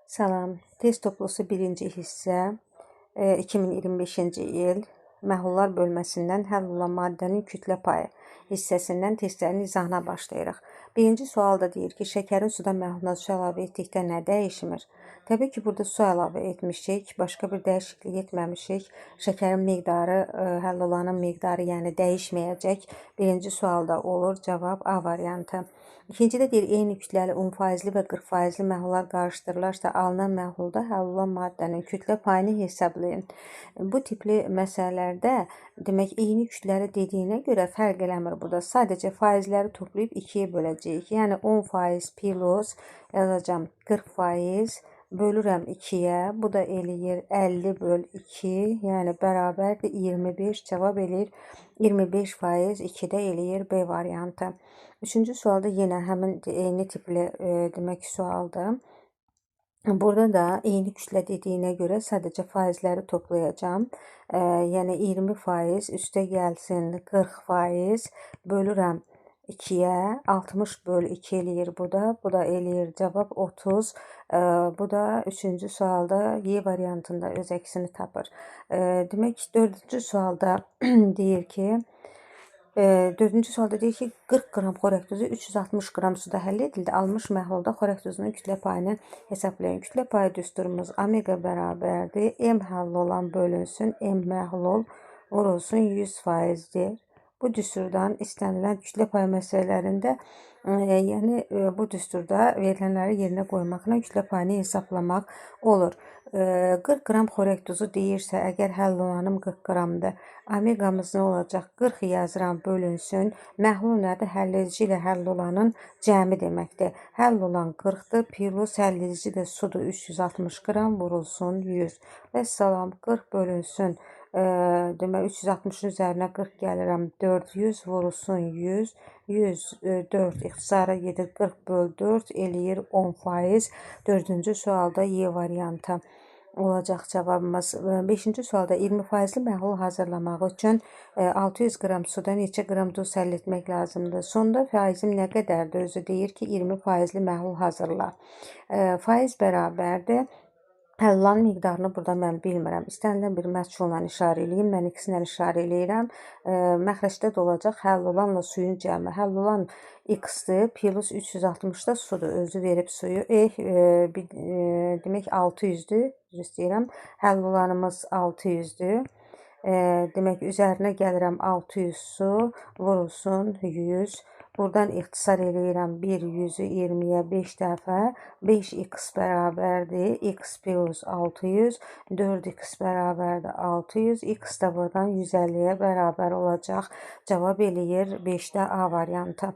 Salam. Test toplusu birinci hissə 2025-ci il məhlullar bölməsindən həll olan maddənin kütlə payı hissəsindən testlərin izahına başlayırıq. Birinci sualda deyir ki, şəkərin suda məhluluna su əlavə etdikdə nə dəyişmir? Təbii ki, burada su əlavə etmişik, başqa bir dəyişiklik etməmişik. Şəkərin miqdarı, həll olanın miqdarı, yəni dəyişməyəcək. Birinci sualda olur, cavab A variantı. İkincidə deyir, eyni kütləli 10% və 40% məhlullar qarışdırılarsa, alınan məhlulda həll olan maddənin kütlə payını hesablayın. Bu tipli məsələlərdə demək, eyni kütləli dediyinə görə fərq eləmir burada. Sadəcə faizləri toplayıb 2-yə böləcəyik. Yəni 10% plus yazacağım 40% bölürəm 2-yə. Bu da eləyir 50 böl 2, yəni bərabərdir 25, cavab eləyir 25%, 2-də eləyir B variantı. Üçüncü sualda yenə həmin eyni tipli demək sualdır. Burada da eyni kütlə dediyinə görə sadəcə faizləri toplayacağım. Yəni 20% üstə gəlsin 40% bölürəm 2-yə, 60 böl 2 eləyir bu da. Bu da eləyir cavab 30. Bu da üçüncü sualda Y variantında öz əksini tapır. Demək, dördüncü sualda deyir ki, 40 qram xörək duzu 360 qram suda həll edildi. Alınmış məhlulda xörək duzunun kütlə payını hesablayın. Kütlə payı düsturumuz omega bərabərdir. M həll olan bölünsün, M məhlul vurulsun 100%-dir. Bu düsturdan istənilən kütlə payı məsələlərində, yəni bu düsturda verilənləri yerinə qoymaqla kütlə payını hesablamaq olur. 40 qram xörək duzu deyirsə, əgər həll olanım 40 qramdır, omeqamız nə olacaq? 40 yazıram, bölünsün. Məhlul nədir? Həlledici ilə həll olanın cəmi deməkdir. Həll olan 40-dır, plus həlledici də sudur 360 qram vurulsun 100. Və salam 40 bölünsün. Demək 360-ın üzərinə 40 gəlirəm, 400 vurulsun 100. 104 ixtisara gedir, 40 böl 4 eləyir 10%. Dördüncü sualda Y variantı olacaq cavabımız. 5-ci sualda 20%li məhlul hazırlamaq üçün 600 qram suda neçə qram duz həll etmək lazımdır? Sonda faizim nə qədərdir? Özü deyir ki, 20%li məhlul hazırla. Faiz bərabərdir. Həll olan miqdarını burada mən bilmirəm. İstənilən bir məchulla işarə eləyim. Mən ikisinə işarə eləyirəm. Məxrəcdə də olacaq həll olanla suyun cəmi. Həll olan x-dir, plus 360 da sudur. Özü verib suyu. Demək 600-dür. Düz istəyirəm. Həll olanımız 600-dür. Demək, üzərinə gəlirəm 600 su, vurulsun 100. Buradan ixtisar eləyirəm 100-ü 20-yə 5 dəfə. 5x bərabərdir. X plus 600. 4x bərabərdir 600. X da buradan 150-yə bərabər olacaq. Cavab eləyir 5-də A variantı.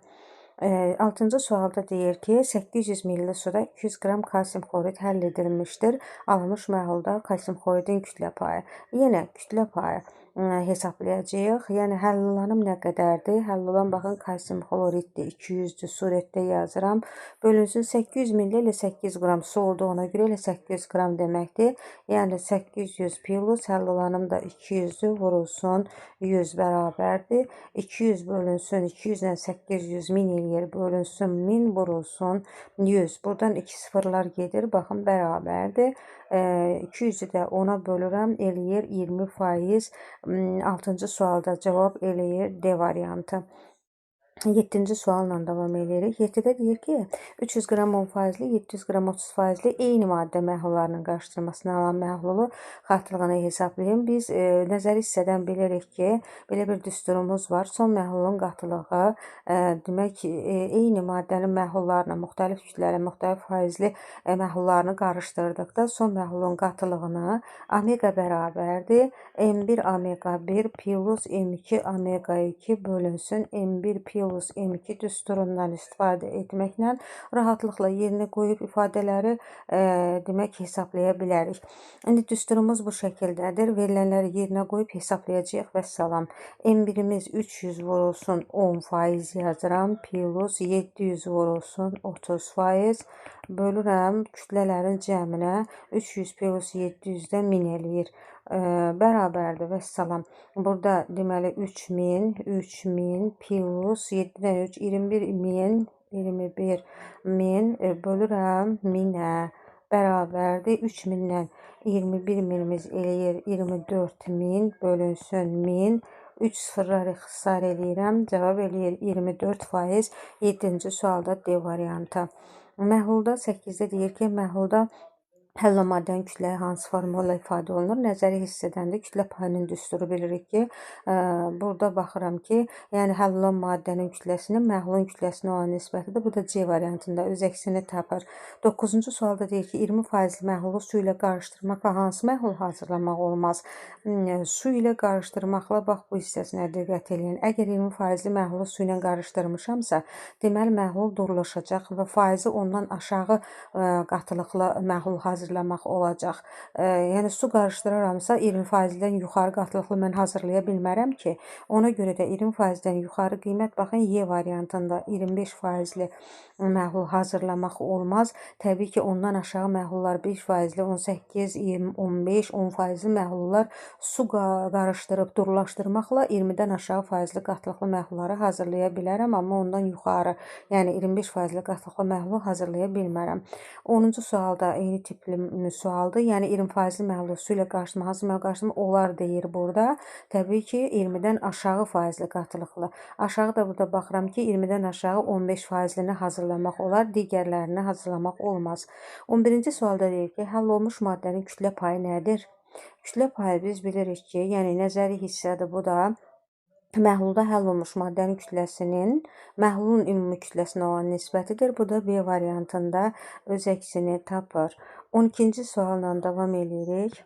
6-cı sualda deyir ki, 800 ml suda 200 qram kalsium xlorid həll edilmişdir. Alınmış məhlulda kalsium xloridin kütlə payı. Yenə kütlə payı hesablayacağıq. Yəni həll olanım nə qədərdir? Həll olan baxın kalsium xloriddir. 200-dür. Surətdə yazıram. Bölünsün 800 ml ilə 8 qram su oldu. Ona görə ilə 800 qram deməkdir. Yəni 800 plus həll olanım da 200-dür. Vurulsun 100 bərabərdir. 200 bölünsün 200 ilə 800 min eləyir. Bölünsün 1000 vurulsun 100. Buradan 2 sıfırlar gedir. Baxın bərabərdir. 200-ü də 10-a bölürəm. Eləyir 20%. 6-cı sualda cavab eləyir D variantı. 7-ci sualla davam edirik. 7-də deyir ki, 300 qram 10%li, 700 qram 30%li eyni maddə məhlullarının qarışdırmasına alan məhlulu xatirlığını hesablayın. Biz nəzəri hissədən bilirik ki, belə bir düsturumuz var. Son məhlulun qatılığı, demək, eyni maddənin məhlullarına, müxtəlif kütləli, müxtəlif faizli məhlullarını qarışdırdıqda son məhlulun qatılığını omega bərabərdir. M1 omega 1 plus M2 omega 2 bölünsün M1 plus M2 düsturundan istifadə etməklə rahatlıqla yerinə qoyub ifadələri demək hesablaya bilərik. İndi düsturumuz bu şəkildədir. Verilənləri yerinə qoyub hesablayacağıq və salam. M1-imiz 300 vurulsun 10% yazıram. Plus 700 vurulsun 30%. Bölürəm kütlələrin cəminə. 300 plus 700-də 1000 eləyir. Bərabərdir və salam. Burada deməli 3000 plus 7-dən 3 21 min bölürəm 1000-ə. bərabərdir 3000-dən 21 minimiz eləyir 24.000 bölünsün 1000. 3 sıfırlar ixtisar eləyirəm. Cavab eləyir 24%. 7-ci sualda D variantı. Məhlulda 8-də deyir ki, məhlulda həll maddənin kütləyi hansı formulla ifadə olunur? Nəzəri hissədəndə kütlə payının düsturu bilirik ki, burada baxıram ki, yəni həll olunan maddənin kütləsinin məhlulun kütləsinə olan nisbətidir. Bu da C variantında öz əksini tapır. 9-cu sualda deyir ki, 20% məhlulu su ilə qarışdırmaqla hansı məhlul hazırlamaq olmaz? Su ilə qarışdırmaqla bax bu hissəsinə diqqət edin. Əgər 20% məhlulu su ilə qarışdırmışamsa, deməli məhlul duruluşacaq və faizi ondan aşağı qatılıqlı məhlul hazırlamaq olacaq. Yəni su qarışdıraramsa 20%-dən yuxarı qatılıqlı mən hazırlaya bilmərəm ki. Ona görə də 20%-dən yuxarı qiymət baxın Y variantında 25%-li məhlul hazırlamaq olmaz. Təbii ki, ondan aşağı məhlullar 5%-li, 18, 20, 15, 10%-li məhlullar su qarışdırıb durulaşdırmaqla 20-dən aşağı faizli qatılıqlı məhlulları hazırlaya bilərəm, amma ondan yuxarı, yəni 25%-li qatılıqlı məhlul hazırlaya bilmərəm. 10-cu sualda eyni tipli sualdır. Yəni 20%-li məhlul su ilə qarışdırma, hansı məhlul qarışdırma olar deyir burada. Təbii ki, 20-dən aşağı faizli qatılıqlı. Aşağı da burada baxıram ki, 20-dən aşağı 15%-lini hazırlamaq olar, digərlərini hazırlamaq olmaz. 11-ci sualda deyir ki, həll olunmuş maddənin kütlə payı nədir? Kütlə payı biz bilirik ki, yəni nəzəri hissədir bu da. Məhlulda həll olunmuş maddənin kütləsinin məhlulun ümumi kütləsinə olan nisbətidir. Bu da B variantında öz əksini tapır. 12-ci sualla davam edirik.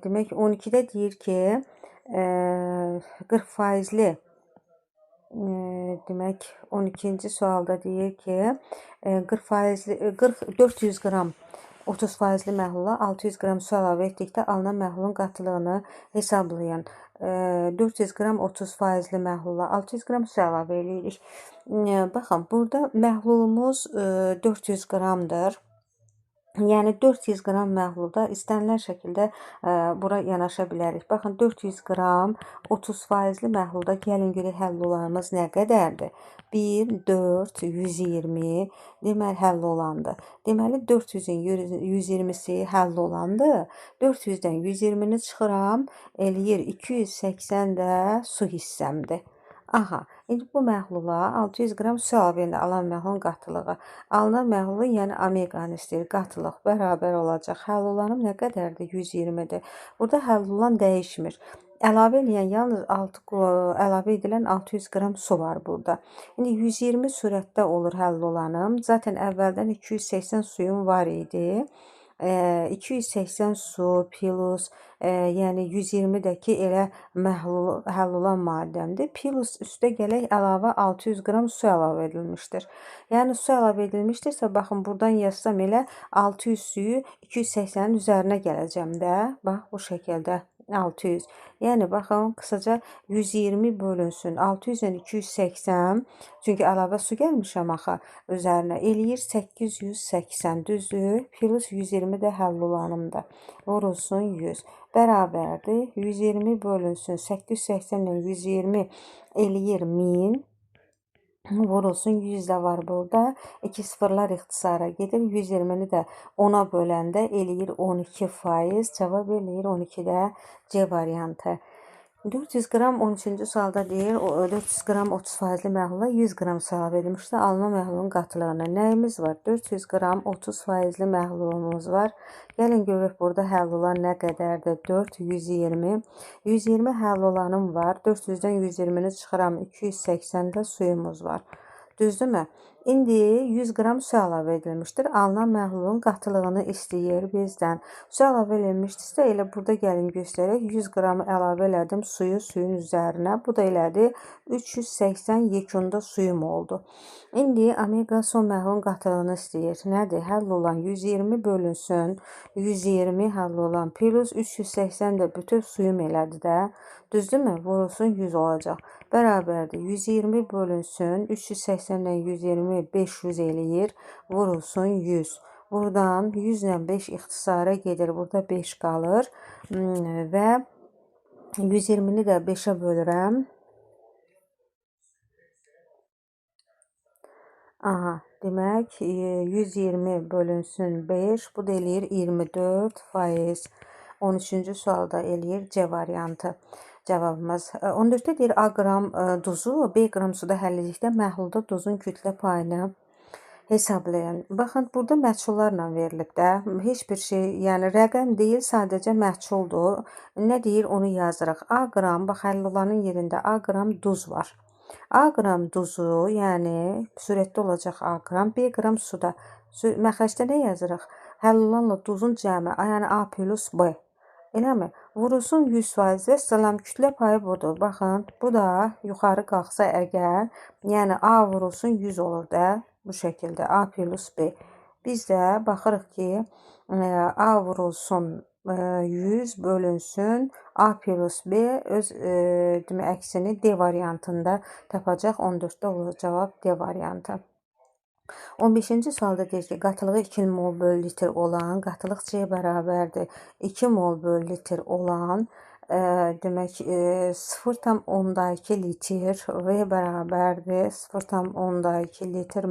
Demək 12-də deyir ki, 40%-li demək 12-ci sualda deyir ki, 400 qram 30%-li məhlula 600 qram su əlavə etdikdə alınan məhlulun qatılığını hesablayın. 400 qram 30%-li məhlula 600 qram su əlavə edirik. Baxın, burada məhlulumuz 400 qramdır. Yəni 400 qram məhlulda istənilən şəkildə bura yanaşa bilərik. Baxın 400 qram 30%-li məhlulda gəlin görək həll olanımız nə qədərdir? 1, 4, 120 deməli həll olandır. Deməli 400-ün 120-si həll olandır. 400-dən 120-ni çıxıram, eləyir 280 də su hissəmdir. Aha, indi bu məhlula 600 qram su əlavə edəndə alan məhlulun qatılığı. Alınan məhlulun, yəni omeqanı istəyir, qatılıq bərabər olacaq. Həll olanım nə qədərdir? 120-dir. Burada həll olan dəyişmir. Əlavə edən yalnız əlavə edilən 600 qram su var burada. İndi 120 surətdə olur həll olanım. Zaten əvvəldən 280 suyum var idi. 280 su plus yəni 120-dəki elə həll olan maddəmdir. Plus üstə gələk əlavə 600 qram su əlavə edilmişdir. Yəni su əlavə edilmişdirsə, baxın buradan yazsam elə 600 suyu 280-in üzərinə gələcəm də. Bax bu şəkildə 600. Yəni baxın qısaca 120 bölünsün 600 ilə 280. Çünki əlavə su gəlmişəm axı üzərinə eləyir 880 düzdür. Plus 120 də həll olanımdır. Vurulsun 100. Bərabərdir. 120 bölünsün 880 ilə 120 eləyir 1000. Vurulsun 100 də var burada. 2 sıfırlar ixtisara gedir. 120-ni də 10-a böləndə eləyir 12%. Cavab eləyir 12-də C variantı. 400 qram 13-cü sualda deyir, 400 qram 30%-li məhlula 100 qram su əlavə edilmişdir. Alınan məhlulun qatılığına nəyimiz var? 400 qram 30%-li məhlulumuz var. Gəlin görək burada həll olan nə qədərdir? 4, 120. 120 həll olanım var. 400-dən 120-ni çıxıram. 280-də suyumuz var. Düzdürmü? İndi 100 qram su əlavə edilmişdir. Alınan məhlulun qatılığını istəyir bizdən. Su əlavə edilmişdirsə, elə burada gəlin göstərək. 100 qram əlavə elədim suyu suyun üzərinə. Bu da elədi 380 yekunda suyum oldu. İndi omega son məhlulun qatılığını istəyir. Nədir? Həll olan 120 bölünsün. 120 həll olan plus 380 də bütöv suyum elədi də. Düzdürmü? Vurulsun 100 olacaq. Bərabərdir. 120 bölünsün. 380-dən 120 500 eləyir. Vurulsun 100. Buradan 100 ilə 5 ixtisara gedir. Burada 5 qalır. Və 120-ni də 5-ə bölürəm. Aha, Demək, 120 bölünsün 5, bu da eləyir 24%. 13-cü sualda eləyir C variantı. Cavabımız 14-də deyir A qram duzu B qram suda həll edildikdə məhlulda duzun kütlə payını hesablayın. Baxın, burada məchullarla verilib də. Heç bir şey, yəni rəqəm deyil, sadəcə məchuldur. Nə deyir, onu yazırıq. A qram, bax, həll olanın yerində A qram duz var. A qram duzu, yəni surətdə olacaq A qram, B qram suda. Məxrəcdə nə yazırıq? Həll olanla duzun cəmi, yəni A plus B. Eləmi? Vurulsun 100% və salam kütlə payı budur. Baxın, bu da yuxarı qalxsa əgər, yəni A vurulsun 100 olur da, bu şəkildə A plus B. Biz də baxırıq ki, A vurulsun 100 bölünsün A plus B öz demək, əksini D variantında tapacaq. 14-də olur cavab D variantı. 15-ci sualda deyir ki, qatılığı 2 mol bölü litr olan, qatılıq C bərabərdir 2 mol bölü litr olan, demək 0,2 litr V bərabərdir 0,2 litr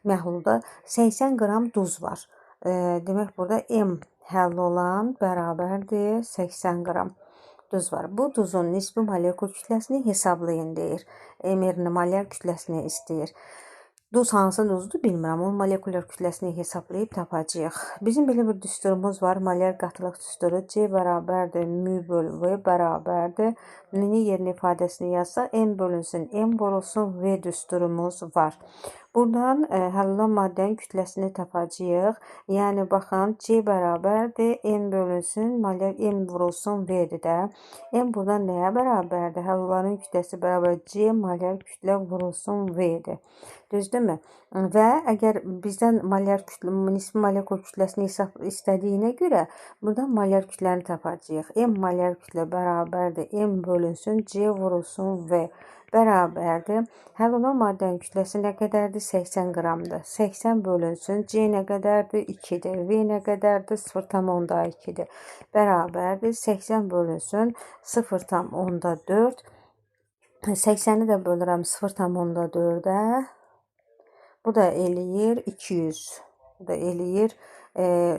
məhlulda 80 qram duz var. Demək, burada M həll olan bərabərdir 80 qram duz var. Bu duzun nisbi molekul kütləsini hesablayın deyir. M-ni molyar kütləsini istəyir. Duz hansı duzdur bilmirəm. Onun molekulyar kütləsini hesablayıb tapacağıq. Bizim belə bir düsturumuz var. Molyar qatılıq düsturu. C bərabərdir mü bölü V bərabərdir. N-ni yerinə ifadəsini yazsaq, M bölünsün, M vurulsun V düsturumuz var. Buradan həll olunan maddənin kütləsini tapacağıq. Yəni, baxın, C bərabərdir, N bölünsün, molyar M vurulsun V-dir də. M buradan nəyə bərabərdir? Həll olanın kütləsi bərabər C molyar kütlə vurulsun V-dir. Düzdürmü? Və əgər bizdən nisbi molekul kütləsini istədiyinə görə buradan molyar kütləni tapacağıq. M molyar kütlə bərabərdir, M bölünsün, C vurulsun V bərabərdir. Həll olunan maddənin kütləsi nə qədərdir? 80 qramdır. 80 bölünsün, C nə qədərdir? 2-dir. V nə qədərdir? 0,2-dir. Bərabərdir. 80 bölünsün, 0,4. 80-i də bölürəm 0,4-ə. Bu da eləyir 200. Bu da eləyir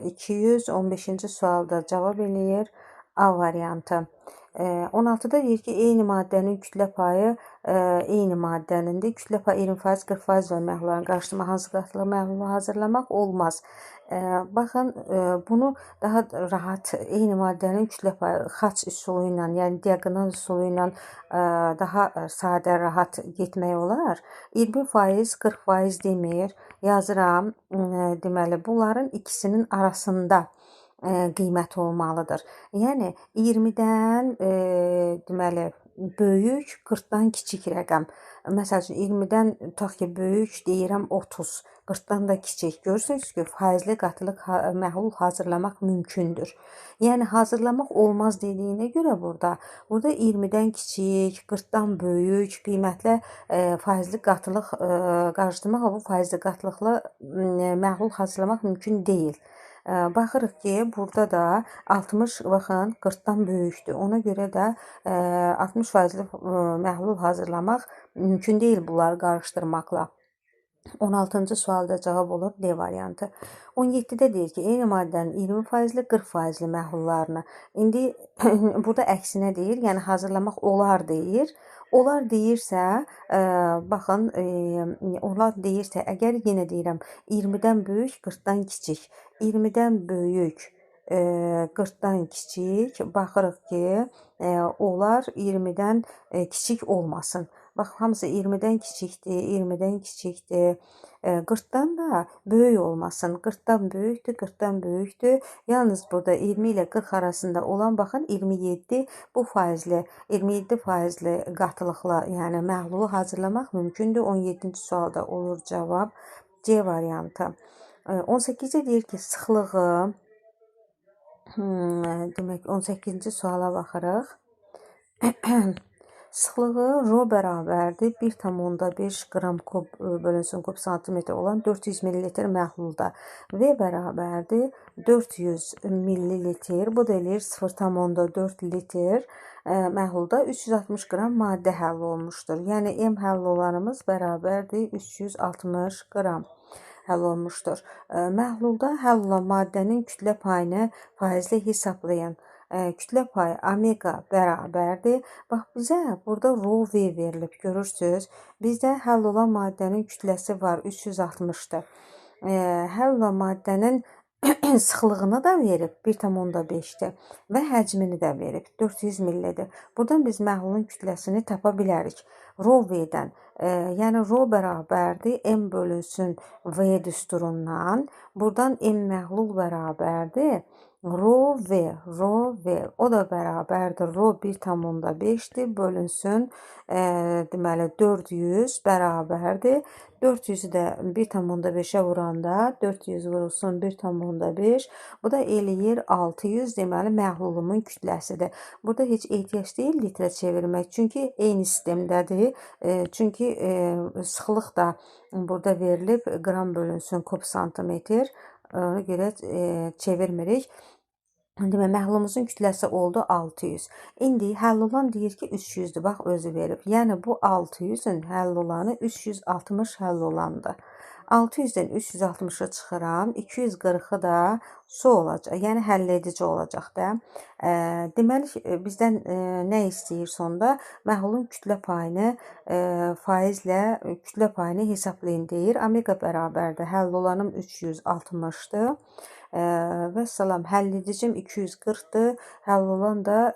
200. 15-ci sualda cavab eləyir A variantı. 16-da deyir ki, eyni maddənin kütlə payı eyni maddənindir. Kütlə payı 20%, 40% və məhlulların qarışdırma hansı qatılıq məhlulu hazırlamaq olmaz. Baxın, bunu daha rahat eyni maddənin kütlə payı xaç üsulu ilə, yəni diaqonal üsulu ilə daha sadə, rahat getmək olar. 20%, 40% demir. Yazıram, deməli, bunların ikisinin arasında qiymət olmalıdır. Yəni 20-dən deməli böyük, 40-dan kiçik rəqəm. Məsəl üçün 20-dən tutaq ki, böyük deyirəm 30, 40-dan da kiçik. Görürsünüz ki, faizli qatılıq məhlul hazırlamaq mümkündür. Yəni hazırlamaq olmaz dediyinə görə burada 20-dən kiçik, 40-dan böyük qiymətlə faizli qatılıq qarışdırmaq, bu faizli qatılıqla məhlul hazırlamaq mümkün deyil. Baxırıq ki, burada da 60, baxın, 40-dan böyükdür. Ona görə də 60% məhlul hazırlamaq mümkün deyil bunları qarışdırmaqla. 16-cı sualda cavab olur D variantı. 17-də deyir ki, eyni maddənin 20%, 40% məhlullarını. İndi burada əksinə deyir, yəni hazırlamaq olar deyir. Olar deyirsə, baxın, olar deyirsə, əgər yenə deyirəm, 20-dən böyük, 40-dan kiçik. 20-dən böyük, 40-dan kiçik, baxırıq ki, olar 20-dən kiçik olmasın. Bax, hamısı 20-dən kiçikdir, 20-dən kiçikdir. 40-dan da böyük olmasın. 40-dan böyükdür, 40-dan böyükdür. Yalnız burada 20 ilə 40 arasında olan, baxın, 27 bu faizli, 27 faizli qatılıqla, yəni məhlulu hazırlamaq mümkündür. 17-ci sualda olur cavab C variantı. 18-də deyir ki, sıxlığı, demək 18-ci suala baxırıq. Sıxlığı rho bərabərdir 1,5 qram kub bölünsün kub santimetr olan 400 millilitr məhlulda. V bərabərdir 400 millilitr, bu da eləyir 0,4 litr məhlulda 360 qram maddə həll olmuşdur. Yəni M həll olanımız bərabərdir 360 qram həll olmuşdur. Məhlulda həll olan maddənin kütlə payını faizlə hesablayan kütlə payı omega bərabərdir. Bax, bizə burada rho V verilib, görürsünüz. Bizdə həll olan maddənin kütləsi var, 360-dır. Həll olan maddənin sıxlığını da verib, 1,5-dir və həcmini də verib, 400 millidir. Buradan biz məhlulun kütləsini tapa bilərik. Rho V-dən, yəni rho bərabərdir M bölünsün V düsturundan. Buradan M məhlul bərabərdir rho V, o da bərabərdir rho 1,5-dir, bölünsün, deməli 400 bərabərdir. 400-ü də 1,5-ə vuranda 400 vurulsun 1,5, bu da eləyir 600, deməli məhlulumun kütləsidir. Burada heç ehtiyac deyil litrə çevirmək, çünki eyni sistemdədir. Çünki sıxlıq da burada verilib, qram bölünsün kub santimetr, ona görə çevirmirik. Demək, məhlulumuzun kütləsi oldu 600. İndi həll olan deyir ki 300-dür. Bax, özü verib. Yəni, bu 600-ün həll olanı 360 həll olandır. 600-dən 360-ı çıxıram. 240-ı da su olacaq. Yəni, həll edici olacaq da. Deməli, bizdən nə istəyir sonda? Məhlulun kütlə payını faizlə kütlə payını hesablayın deyir. Omega bərabərdir. Həll olanım 360-dır. Və salam, həll edicim 240-dır, həll olan da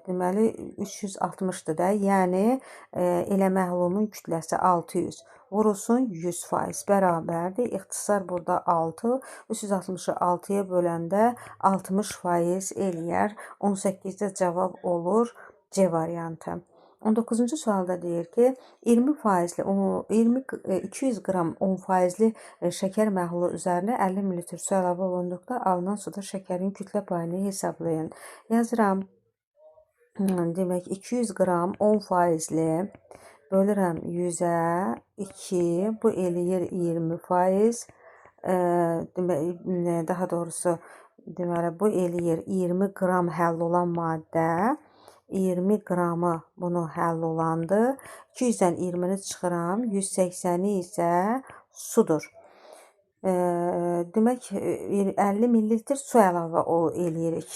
deməli 360-dır da, yəni elə məhlulumun kütləsi 600 vurulsun 100% bərabərdir. İxtisar burada 6, 360-ı 6-ya böləndə 60% eləyər. 18-də cavab olur C variantı. 19-cu sualda deyir ki, 200 qram 10%li şəkər məhlulu üzərinə 50 ml su əlavə olunduqda alınan suda şəkərin kütlə payını hesablayın. Yazıram. Demək, 200 qram 10%li bölürəm 100-ə 2, bu eləyir 20%. Daha doğrusu, deməli, bu eləyir 20 qram həll olan maddə. 20 qramı bunu həll olandır. 200-dən 20-ni çıxıram. 180-i isə sudur. Demək, 50 ml su əlavə eləyirik.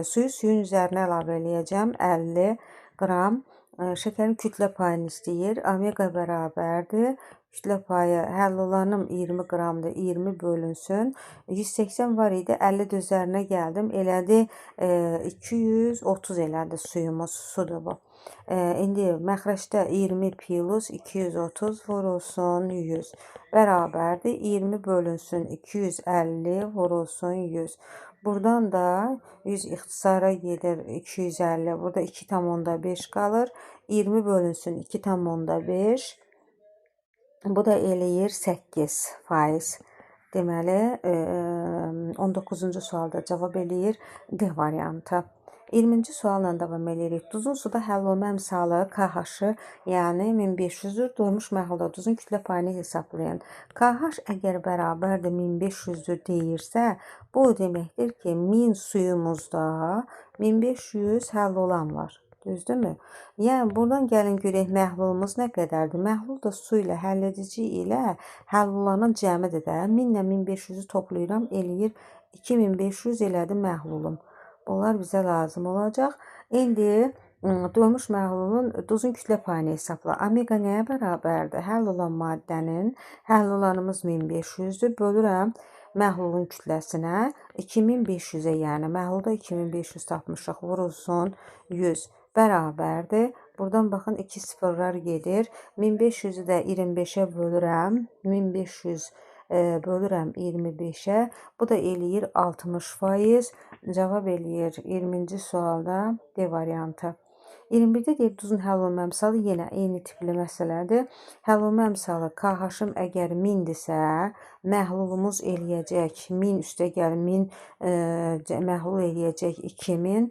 Suyu suyun üzərinə əlavə eləyəcəm. 50 qram. Şəkərin kütlə payını istəyir. Omega bərabərdir. Kütlə payı həll olanım 20 qramdır. 20 bölünsün. 180 var idi. 50 də üzərinə gəldim. Elədi 230 elədi suyumuz. Sudur bu. İndi məxrəcdə 20 plus 230 vurulsun 100 bərabərdir. 20 bölünsün 250 vurulsun 100. Buradan da 100 ixtisara gedir 250. Burada 2,5 qalır. 20 bölünsün 2,5. Bu da eləyir 8%. Deməli, 19-cu sualda cavab eləyir D variantı. 20-ci sualla davam edirik. Duzun suda həll olma əmsalı KH-ı, yəni 1500-dür. Doymuş məhlulda duzun kütlə payını hesablayın. KH əgər bərabərdir 1500-dür deyirsə, bu deməkdir ki, 1000 suyumuzda 1500 həll olan var. Düzdürmü? Yəni, buradan gəlin görək məhlulumuz nə qədərdir? Məhlul da su ilə, həll edici ilə həll olanın cəmidir də. 1000 ilə 1500-ü toplayıram, eləyir 2500 elədi məhlulum. Bunlar bizə lazım olacaq. İndi doymuş məhlulun duzun kütlə payını hesabla. Omega nəyə bərabərdir? Həll olan maddənin, həll olanımız 1500-dür. Bölürəm məhlulun kütləsinə 2500-ə, yəni məhlulda 2500 tapmışıq. Vurulsun 100 bərabərdir. Buradan baxın 2 sıfırlar gedir. 1500-ü də 25-ə bölürəm. 1500 bölürəm 25-ə. Bu da eləyir 60%. Cavab eləyir 20-ci sualda D variantı. 21-də deyir, duzun həll olma əmsalı yenə eyni tipli məsələdir. Həll olma əmsalı KH-ım əgər 1000-dirsə, məhlulumuz eləyəcək 1000 üstə gəl 1000 məhlul eləyəcək 2000.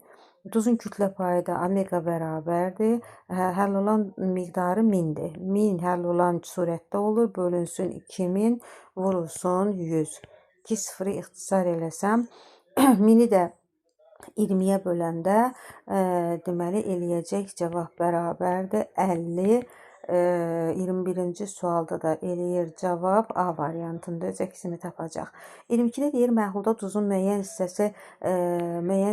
Duzun kütlə payı da omega bərabərdir. Həll olan miqdarı 1000-dir. 1000 həll olan surətdə olur. Bölünsün 2000, vurulsun 100. 2 sıfırı ixtisar eləsəm, 1000-i də 20-yə böləndə deməli eləyəcək cavab bərabərdir 50. 21-ci sualda da eləyir cavab A variantında öz əksini tapacaq. 22-də deyir məhlulda duzun müəyyən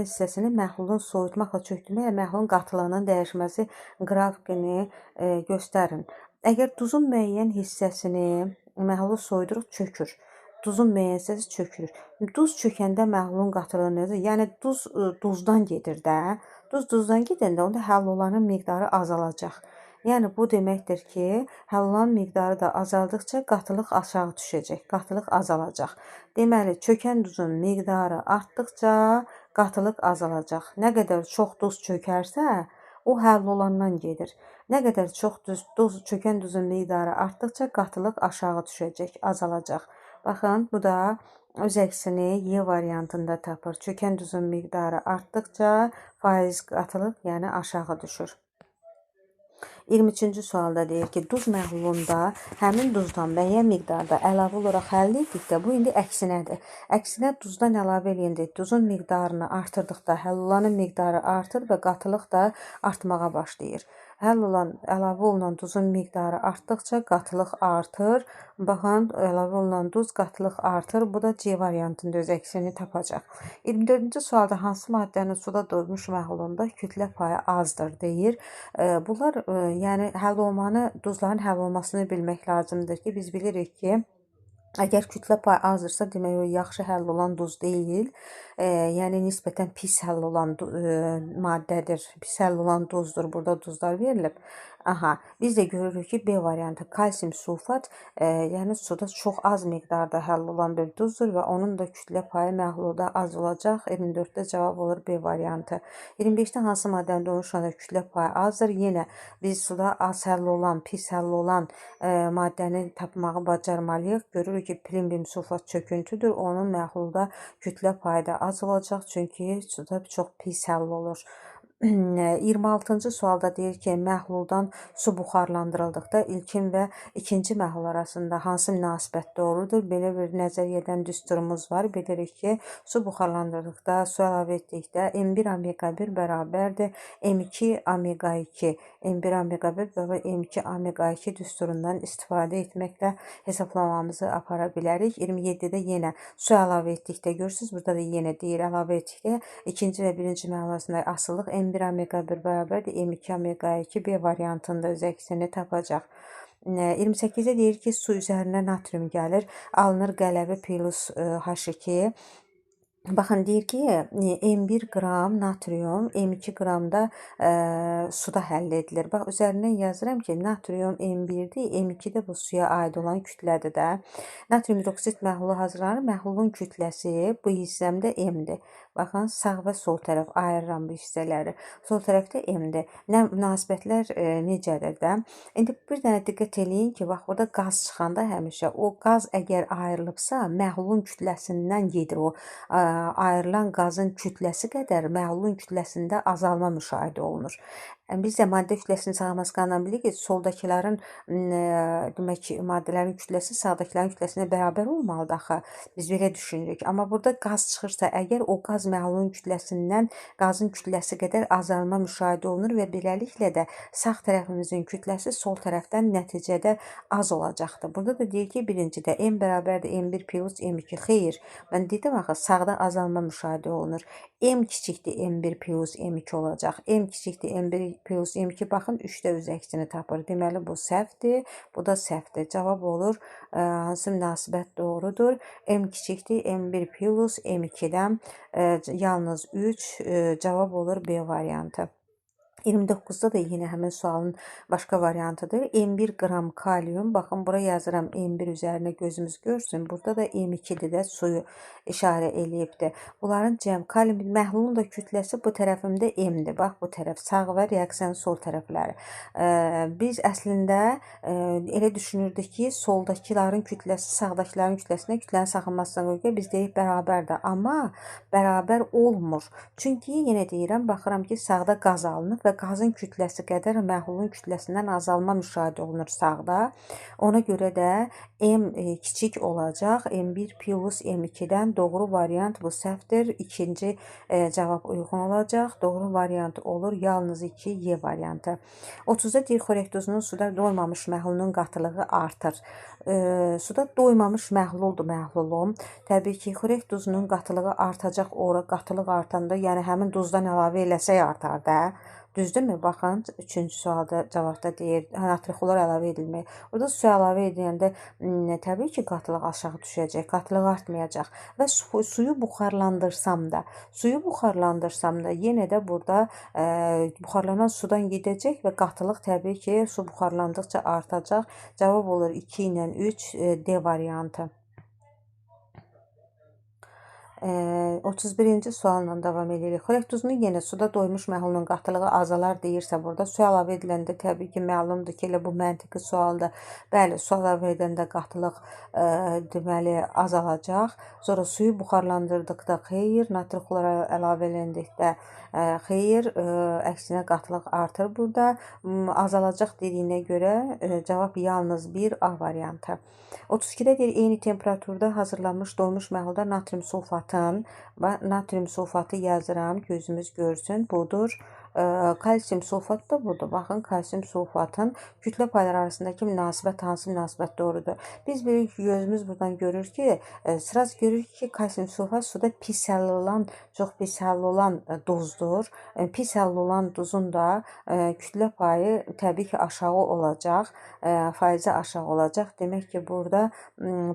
hissəsini məhlulun soyutmaqla çökdürməklə məhlulun qatılığının dəyişməsi qrafikini göstərin. Əgər duzun müəyyən hissəsini məhlulu soyuduruq, çökür. Duzun müəyyən hissəsi çökür. Duz çökəndə məhlulun qatılığı necə? Yəni duz duzdan gedir də. Duz duzdan gedəndə onda həll olanın miqdarı azalacaq. Yəni bu deməkdir ki, həll olan miqdarı da azaldıqca qatılıq aşağı düşəcək. Qatılıq azalacaq. Deməli, çökən duzun miqdarı artdıqca qatılıq azalacaq. Nə qədər çox duz çökərsə, o həll olandan gedir. Nə qədər çox çökən duzun miqdarı artdıqca qatılıq aşağı düşəcək, azalacaq. Baxın, bu da öz əksini Y variantında tapır. Çökən duzun miqdarı artdıqca faiz qatılıq, yəni aşağı düşür. 23-cü sualda deyir ki, duz məhlulunda həmin duzdan müəyyən miqdarda əlavə olaraq həll etdikdə, bu indi əksinədir. Əksinə duzdan əlavə edəndə duzun miqdarını artırdıqda həll olanın miqdarı artır və qatılıq da artmağa başlayır. Əlavə olunan duzun miqdarı artdıqca qatılıq artır. Baxın, əlavə olunan duz qatılıq artır. Bu da C variantında öz əksini tapacaq. 24-cü sualda hansı maddənin suda doymuş məhlulunda kütlə payı azdır deyir. Bunlar yəni duzların həll olmasını bilmək lazımdır ki, biz bilirik ki, əgər kütlə payı azdırsa, demək o yaxşı həll olan duz deyil. Yəni nisbətən pis həll olan maddədir. Pis həll olan duzdur. Burada duzlar verilib. Biz də görürük ki, B variantı kalsium sulfat, yəni suda çox az miqdarda həll olan bir duzdur və onun da kütlə payı məhlulda az olacaq. 24-də cavab olur B variantı. 25-də hansı maddənin doymuş kütlə payı azdır? Yenə biz suda az həll olan, pis həll olan maddəni tapmağı bacarmalıyıq. Görürük ki, plin sulfat çöküntüdür. Onun məhlulda kütlə payı da az olacaq, çünki suda çox pis həll olur. 26-cı sualda deyir ki, məhluldan su buxarlandırıldıqda ilkin və ikinci məhlul arasında hansı münasibət doğrudur? Belə bir nəzəriyyədən düsturumuz var. Bilirik ki, su buxarlandırdıqda, su əlavə etdikdə M1 omega 1 bərabərdir M2 omega 2. M1 omega 1 və M2 omega 2 düsturundan istifadə etməklə hesablamamızı apara bilərik. 27-də yenə su əlavə etdikdə görürsünüz, burada da yenə deyir əlavə etdikdə ikinci və birinci məhlul arasında asılılıq M1 omega 1 bərabərdir M2 omega 2 B variantında öz əksini tapacaq. 28-də deyir ki, su üzərinə natrium gəlir, alınır qələvi plus H2. Baxın, deyir ki, M1 qram natrium, M2 qram da suda həll edilir. Bax, üzərindən yazıram ki, natrium M1-dir, M2 də bu suya aid olan kütlədir də. Natrium hidroksid məhlulu hazırlanır. Məhlulun kütləsi bu hissəmdə M-dir. Baxın, sağ və sol tərəf ayırıram bu hissələri. Sol tərəfdə M-dir. Münasibətlər necədir də? İndi bir dənə diqqət eləyin ki, bax, burada qaz çıxanda həmişə o qaz əgər ayrılıbsa, məhlulun kütləsindən gedir o. Ayrılan qazın kütləsi qədər məhlulun kütləsində azalma müşahidə olunur. Biz də maddə kütləsinin sağlamasından bilirik ki, soldakıların demək ki, maddələrin kütləsi sağdakıların kütləsinə bərabər olmalıdır axı. Biz belə düşünürük. Amma burada qaz çıxırsa, əgər o qaz məhlulun kütləsindən qazın kütləsi qədər azalma müşahidə olunur və beləliklə də sağ tərəfimizin kütləsi sol tərəfdən nəticədə az olacaqdır. Burada da deyir ki, birincidə M bərabərdir M1 plus M2. Xeyr, mən dedim axı, sağda azalma müşahidə olunur. M kiçikdir M1 plus M2 olacaq. M kiçikdir M1 plus M2. Baxın, 3də öz əksini tapır. Deməli, bu səhvdir, bu da səhvdir. Cavab olur, hansı münasibət doğrudur? M kiçikdir M1 plus M2-dən yalnız 3. Cavab olur B variantı. 29'da da yine həmin sualın başqa variantıdır. M1 qram kalium. Baxın, bura yazıram M1 üzərinə gözümüz görsün. Burada da M2-dir də suyu işarə eləyibdir. Bunların cəm kalium məhlulun da kütləsi bu tərəfimdə M-dir. Bax, bu tərəf sağ və reaksiyanın sol tərəfləri. Biz əslində elə düşünürdük ki, soldakıların kütləsi sağdakıların kütləsinə, kütlənin saxlanmasına görə biz deyik bərabərdir. Amma bərabər olmur. Çünki yenə deyirəm, baxıram ki, sağda qaz alınıb və qazın kütləsi qədər məhlulun kütləsindən azalma müşahidə olunur sağda. Ona görə də M kiçik olacaq. M1 plus M2-dən doğru variant bu səhvdir. İkinci cavab uyğun olacaq. Doğru variant olur yalnız 2 Y variantı. 30-da deyir xörək duzunun suda doymamış məhlulunun qatılığı artır. Suda doymamış məhluldur məhlulum. Təbii ki, xörək duzunun qatılığı artacaq, ora qatılıq artanda, yəni həmin duzdan əlavə eləsək artar da. Düzdürmü? Baxın, 3-cü sualda cavabda deyir, natri xlor əlavə edilmək. Orada su əlavə ediləndə təbii ki, qatılıq aşağı düşəcək, qatılıq artmayacaq və suyu buxarlandırsam da yenə də burada buxarlanan sudan gedəcək və qatılıq təbii ki, su buxarlandıqca artacaq. Cavab olur 2 ilə 3 D variantı. 31-ci sualla davam edirik. Xörək duzunun yenə suda doymuş məhlulun qatılığı azalar deyirsə, burada su əlavə ediləndə təbii ki, məlumdur ki, elə bu məntiqi sualda, bəli, su əlavə edəndə qatılıq deməli azalacaq. Sonra suyu buxarlandırdıqda xeyr, natri xlor əlavə edəndikdə xeyr, əksinə qatılıq artır burada. Azalacaq dediyinə görə cavab yalnız 1 A variantı. 32-də deyir, eyni temperaturda hazırlanmış doymuş məhlulda natrium sulfatın, natrium sulfatı yazıram, gözümüz görsün, budur. Kalsium sulfat da budur. Baxın, kalsium sulfatın kütlə payları arasındakı münasibət hansı münasibət doğrudur? Biz bilirik ki, gözümüz buradan görür ki, sıraz görür ki, kalsium sulfat suda pis həlli olan, çox pis həlli olan duzdur. Pis həlli olan duzun da kütlə payı təbii ki, aşağı olacaq, faizi aşağı olacaq. Demək ki, burada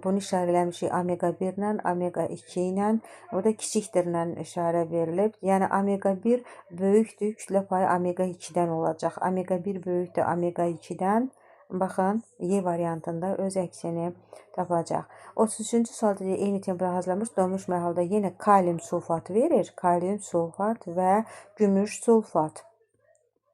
bunu işarə eləmişik omega 1 ilə, omega 2 ilə, burada kiçikdirlə işarə verilib. Yəni, omega 1 böyükdür, kütlə payı omega 2-dən olacaq. Omega 1 böyükdür omega 2-dən. Baxın, Y variantında öz əksini tapacaq. 33-cü sualda eyni temperaturda hazırlanmış doymuş məhlulda yenə kalium sulfat verir. Kalium sulfat və gümüş sulfat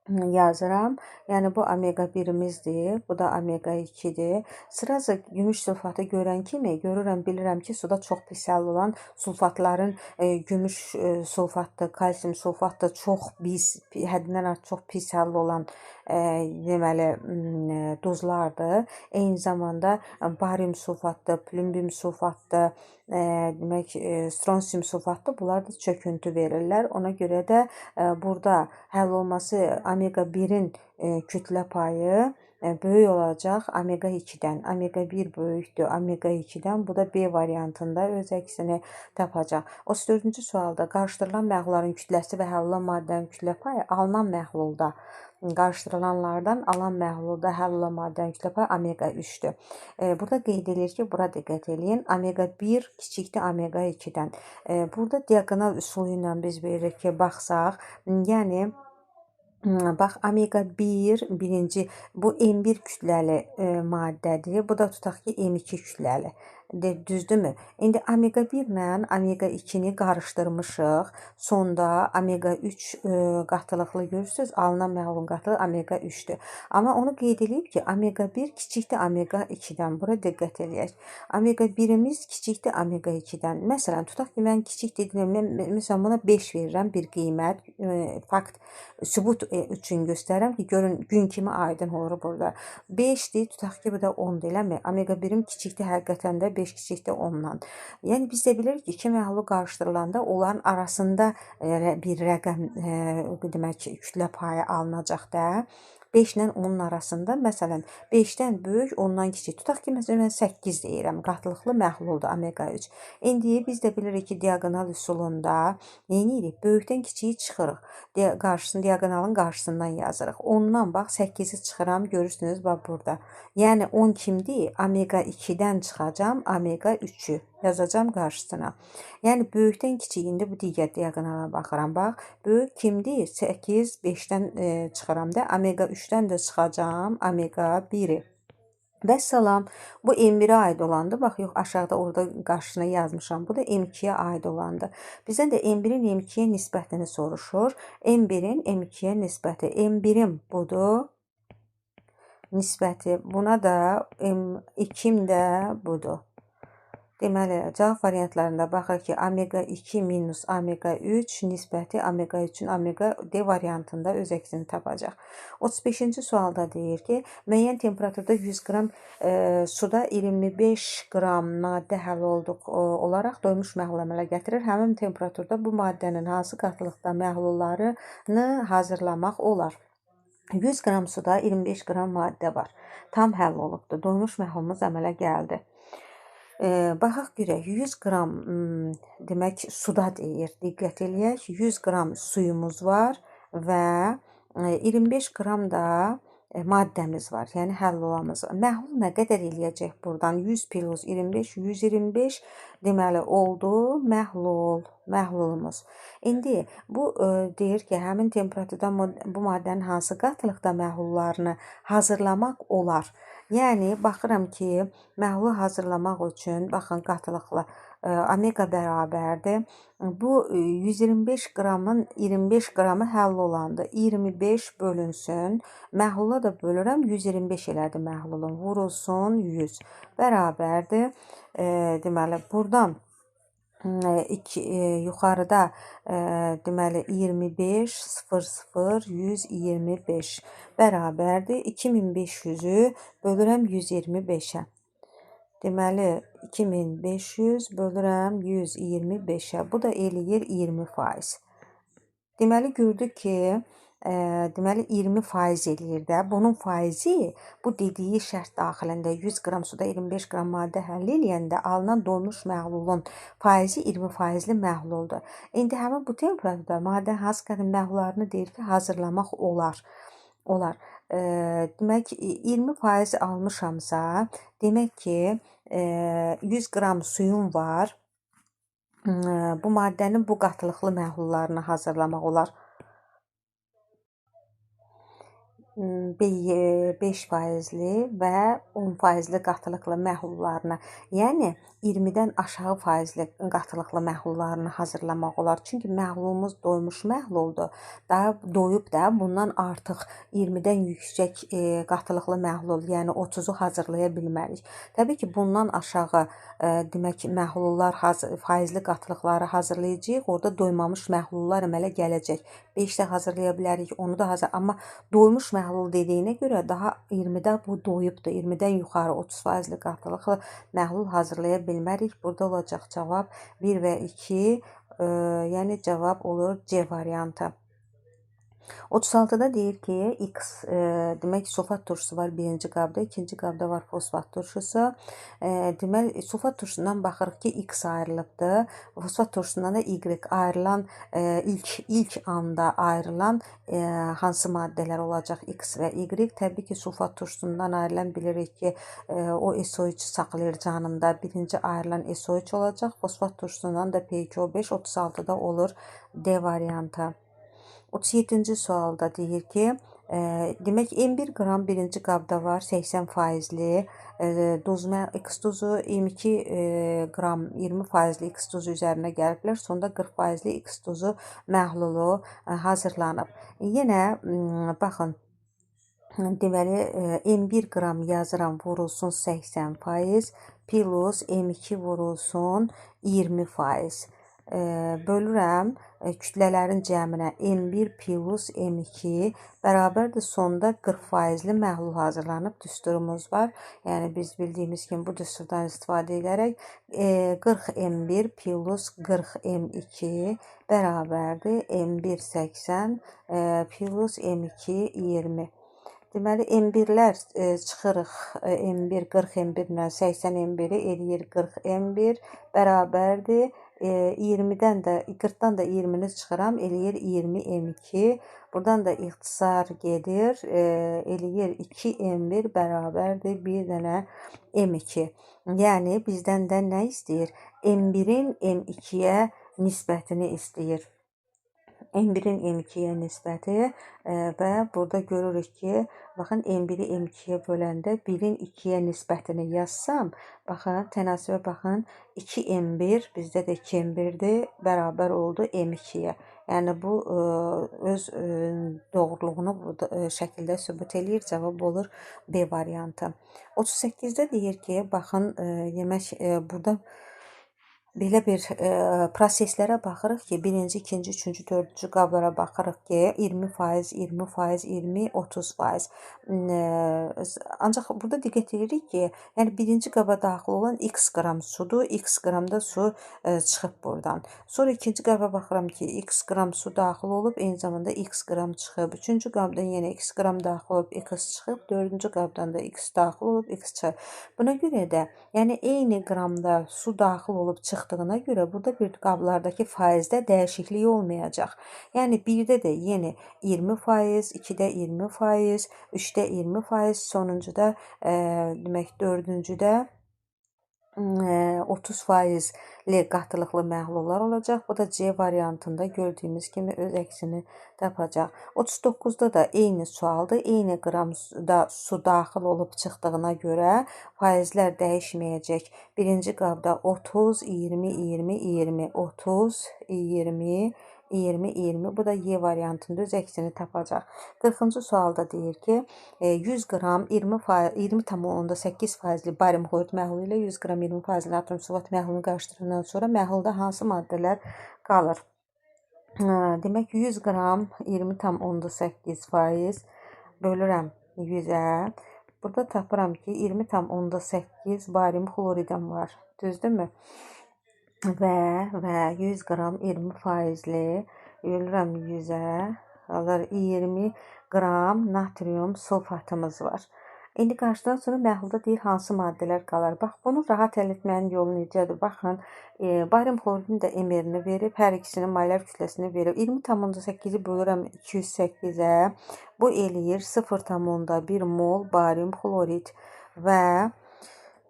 yazıram. Yəni, bu omega 1-imizdir, bu da omega 2-dir. Sırası gümüş sulfatı görən kimi görürəm, bilirəm ki, suda çox pis həlli olan sulfatların gümüş sulfatdır, kalsium sulfatdır, çox pis, həddindən artıq çox pis həlli olan deməli duzlardır. Eyni zamanda barium sulfatdır, plümbium sulfatdır, demək stronsium sulfatdır. Bunlar da çöküntü verirlər. Ona görə də burada həll olması omega 1-in kütlə payı böyük olacaq omega 2-dən. Omega 1 böyükdür omega 2-dən. Bu da B variantında öz əksini tapacaq. 34-cü sualda qarışdırılan məhlulların kütləsi və həll olunan maddənin kütlə payı alınan məhlulda, qarışdırılanlardan alan məhlulda həll olunan maddənin kütlə payı omega 3-dür. Burada qeyd edilir ki, bura diqqət edin. Omega 1 kiçikdir omega 2-dən. Burada diaqonal üsulu ilə biz bilirik ki, baxsaq, yəni bax, omega 1 birinci, bu M1 kütləli maddədir. Bu da tutaq ki, M2 kütləli. Düzdürmü? İndi omega 1 ilə omega 2-ni qarışdırmışıq. Sonda omega 3 qatılıqlı görürsünüz. Alınan məhlulun qatılığı omega 3-dür. Amma onu qeyd edib ki, omega 1 kiçikdir omega 2-dən. Bura diqqət edək. Omega 1-imiz kiçikdir omega 2-dən. Məsələn, tutaq ki, mən kiçik dedim, məsələn, buna 5 verirəm bir qiymət, fakt, sübut üçün göstərirəm ki, görün, gün kimi aydın olur burada. 5-dir, tutaq ki, bu da 10-dur, eləmi? Omega 1-im kiçikdir, həqiqətən də 5 kiçikdir 10-dan. Yəni, biz də bilirik ki, iki məhlul qarışdırılanda onların arasında bir rəqəm, demək, kütlə payı alınacaq da. 5 ilə 10-un arasında, məsələn, 5-dən böyük, 10-dan kiçik. Tutaq ki, məsələn, 8 deyirəm, qatılıqlı məhluldur omega 3. İndi biz də bilirik ki, diaqonal üsulunda neyinirik? Böyükdən kiçiyi çıxırıq. Diaqonalın qarşısından yazırıq. 10-dan, bax, 8-i çıxıram, görürsünüz, bax, burada. Yəni, 10 kimdir? Omega 2-dən çıxacam, omega 3-ü. yazacağım qarşısına. Yəni böyükdən kiçik, indi bu digər diaqonala baxıram. Bax, böyük kimdir? 8, 5-dən çıxıram da, omega 3-dən də çıxacağam, omega 1-i. Vəssalam, bu M1-ə aid olandı. Bax, yox, aşağıda orada qarşısına yazmışam. Bu da M2-yə aid olandı. Bizdən də M1-in M2-yə nisbətini soruşur. M1-in M2-yə nisbəti. M1-im budur. Nisbəti. Buna da M2-im də budur. Deməli, cavab variantlarında baxır ki, omega 2 minus omega 3 nisbəti omega 3-ün omega D variantında öz əksini tapacaq. 35-ci sualda deyir ki, müəyyən temperaturda 100 qram suda 25 qram maddə həll olaraq doymuş məhlul əmələ gətirir. Həmin temperaturda bu maddənin hansı qatılıqda məhlullarını hazırlamaq olar? 100 qram suda 25 qram maddə var. Tam həll olubdur. Doymuş məhlulumuz əmələ gəldi. Baxaq görək, 100 qram demək suda deyir, diqqət eləyək, 100 qram suyumuz var və 25 qram da maddəmiz var, yəni həll olanımız var. Məhlul nə qədər eləyəcək buradan? 100 plus 25, 125 deməli oldu məhlulumuz. İndi bu deyir ki, həmin temperaturda bu maddənin hansı qatılıqda məhlullarını hazırlamaq olar? Yəni, baxıram ki, məhlulu hazırlamaq üçün, baxın, qatılıqla omega bərabərdir. Bu 125 qramın 25 qramı həll olandı. 25 bölünsün. Məhlula da bölürəm, 125 elədi məhlulun. Vurulsun 100. Bərabərdir. Deməli, buradan yuxarıda deməli 25 0 125 bərabərdir 2500-ü bölürəm 125-ə. Deməli 2500 bölürəm 125-ə. Bu da eləyir 20%. Deməli gördük ki, deməli 20% eləyir də. Bunun faizi bu dediyi şərt daxilində 100 qram suda 25 qram maddə həll eləyəndə alınan doymuş məhlulun faizi 20%li məhluldur. İndi həmin bu temperaturda maddə hansı qədər məhlullarını deyir ki, hazırlamaq olar. Demək 20% almışamsa, demək ki 100 qram suyum var. Bu maddənin bu qatılıqlı məhlullarını hazırlamaq olar. 5%li və 10%li qatılıqlı məhlullarını, yəni 20-dən aşağı faizli qatılıqlı məhlullarını hazırlamaq olar. Çünki məhlulumuz doymuş məhluldur. Daha doyub da bundan artıq 20-dən yüksək qatılıqlı məhlul, yəni 30-u hazırlaya bilmərik. Təbii ki, bundan aşağı demək məhlullar faizli qatılıqları hazırlayacağıq. Orada doymamış məhlullar əmələ gələcək. 5 də hazırlaya bilərik, onu da amma doymuş məhlul dediyinə görə daha 20-də bu doyubdur. 20-dən yuxarı 30%li qatılıqlı məhlul hazırlaya bilmərik. Burada olacaq cavab 1 və 2, yəni cavab olur C variantı. 36-da deyir ki, X demək sulfat turşusu var birinci qabda, ikinci qabda var fosfat turşusu. Deməli, sulfat turşusundan baxırıq ki, X ayrılıbdır. Fosfat turşusundan da Y ayrılan, ilk anda ayrılan hansı maddələr olacaq X və Y? Təbii ki, sulfat turşusundan ayrılan bilirik ki, o SO3 saxlayır canında. Birinci ayrılan SO3 olacaq. Fosfat turşusundan da P2O5 36-da olur D variantı. 37-ci sualda deyir ki, demək M1 qram birinci qabda var 80%li X duzu, 22 qram 20%li X duzu üzərinə gəliblər. Sonda 40%li X duzu məhlulu hazırlanıb. Yenə baxın, deməli M1 qram yazıram, vurulsun 80%, plus M2 vurulsun 20%. Bölürəm kütlələrin cəminə M1 plus M2 bərabərdir, sonda 40%li məhlul hazırlanıb düsturumuz var. Yəni biz bildiyimiz kimi bu düsturdan istifadə edərək 40 M1 plus 40 M2 bərabərdir M1 80 plus M2 20. Deməli, M1-lər çıxırıq, M1 40 M1 ilə 80 M1-i eləyir 40 M1 bərabərdir 20-dən də 40-dan da 20-ni çıxıram, eləyir 20 M2. Buradan da ixtisar gedir, eləyir 2 M1 bərabərdir 1 dənə M2. Yəni bizdən də nə istəyir? M1-in M2-yə nisbətini istəyir. M1-in M2-yə nisbəti və burada görürük ki, baxın M1-i M2-yə böləndə 1-in 2-yə nisbətini yazsam, baxın tənasibə baxın 2M1 bizdə də 2M1-dir, bərabər oldu M2-yə. Yəni bu öz doğruluğunu bu şəkildə sübut eləyir, cavab olur B variantı. 38-də deyir ki, baxın yemək burada belə bir proseslərə baxırıq ki, birinci, ikinci, üçüncü, dördüncü qablara baxırıq ki, 20%, 20%, 20, 30%. Ancaq burada diqqət edirik ki, yəni birinci qaba daxil olan x qram sudur, x qramda su çıxıb buradan. Sonra ikinci qaba baxıram ki, x qram su daxil olub, eyni zamanda x qram çıxıb. Üçüncü qabdan yenə x qram daxil olub, x çıxıb. Dördüncü qabdan da x daxil olub, x çıxıb. Buna görə də, yəni eyni qramda su daxil olub çıxdığına görə burada bir qablardakı faizdə dəyişiklik olmayacaq. Yəni 1-də də yenə 20%, 2-də 20%, 3-də 20%, sonuncuda demək 4-cüdə 30%li qatılıqlı məhlullar olacaq. Bu da C variantında gördüyümüz kimi öz əksini tapacaq. 39-da da eyni sualdır. Eyni qramda su daxil olub çıxdığına görə faizlər dəyişməyəcək. Birinci qabda 30, 20, 20, 20, 30, 20, 20, 20. Bu da Y variantında öz əksini tapacaq. 40-cı sualda deyir ki, 100 qram 20,8%li barium xlorid məhlulu ilə 100 qram 20%li natrium sulfat məhlulunu qarışdırandan sonra məhlulda hansı maddələr qalır? Demək 100 qram 20,8% bölürəm 100-ə. Burada tapıram ki, 20,8 barium xloridən var. Düzdürmü? Və 100 qram 20%li bölürəm 100-ə. Alır 20 qram natrium sulfatımız var. İndi qarşıdan sonra məhlulda deyir hansı maddələr qalar. Bax, bunu rahat həll etmənin yolu necədir? Baxın, barium xloridin də emerini verib, hər ikisinin molar kütləsini verib. 20,8-i bölürəm 208-ə. Bu eləyir 0,1 mol barium xlorid və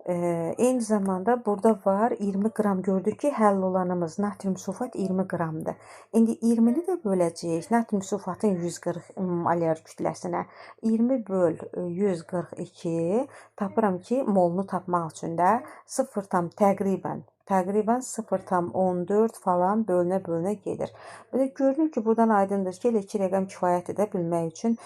eyni zamanda burada var 20 qram gördük ki, həll olanımız natrium sulfat 20 qramdır. İndi 20-ni də böləcəyik natrium sulfatın 140 molar kütləsinə. 20 böl 142 tapıram ki, molunu tapmaq üçün də 0, təqribən 0,14 falan bölünə gedir. Belə görünür ki, buradan aydındır ki, elə 2 rəqəm kifayət edə bilmək üçün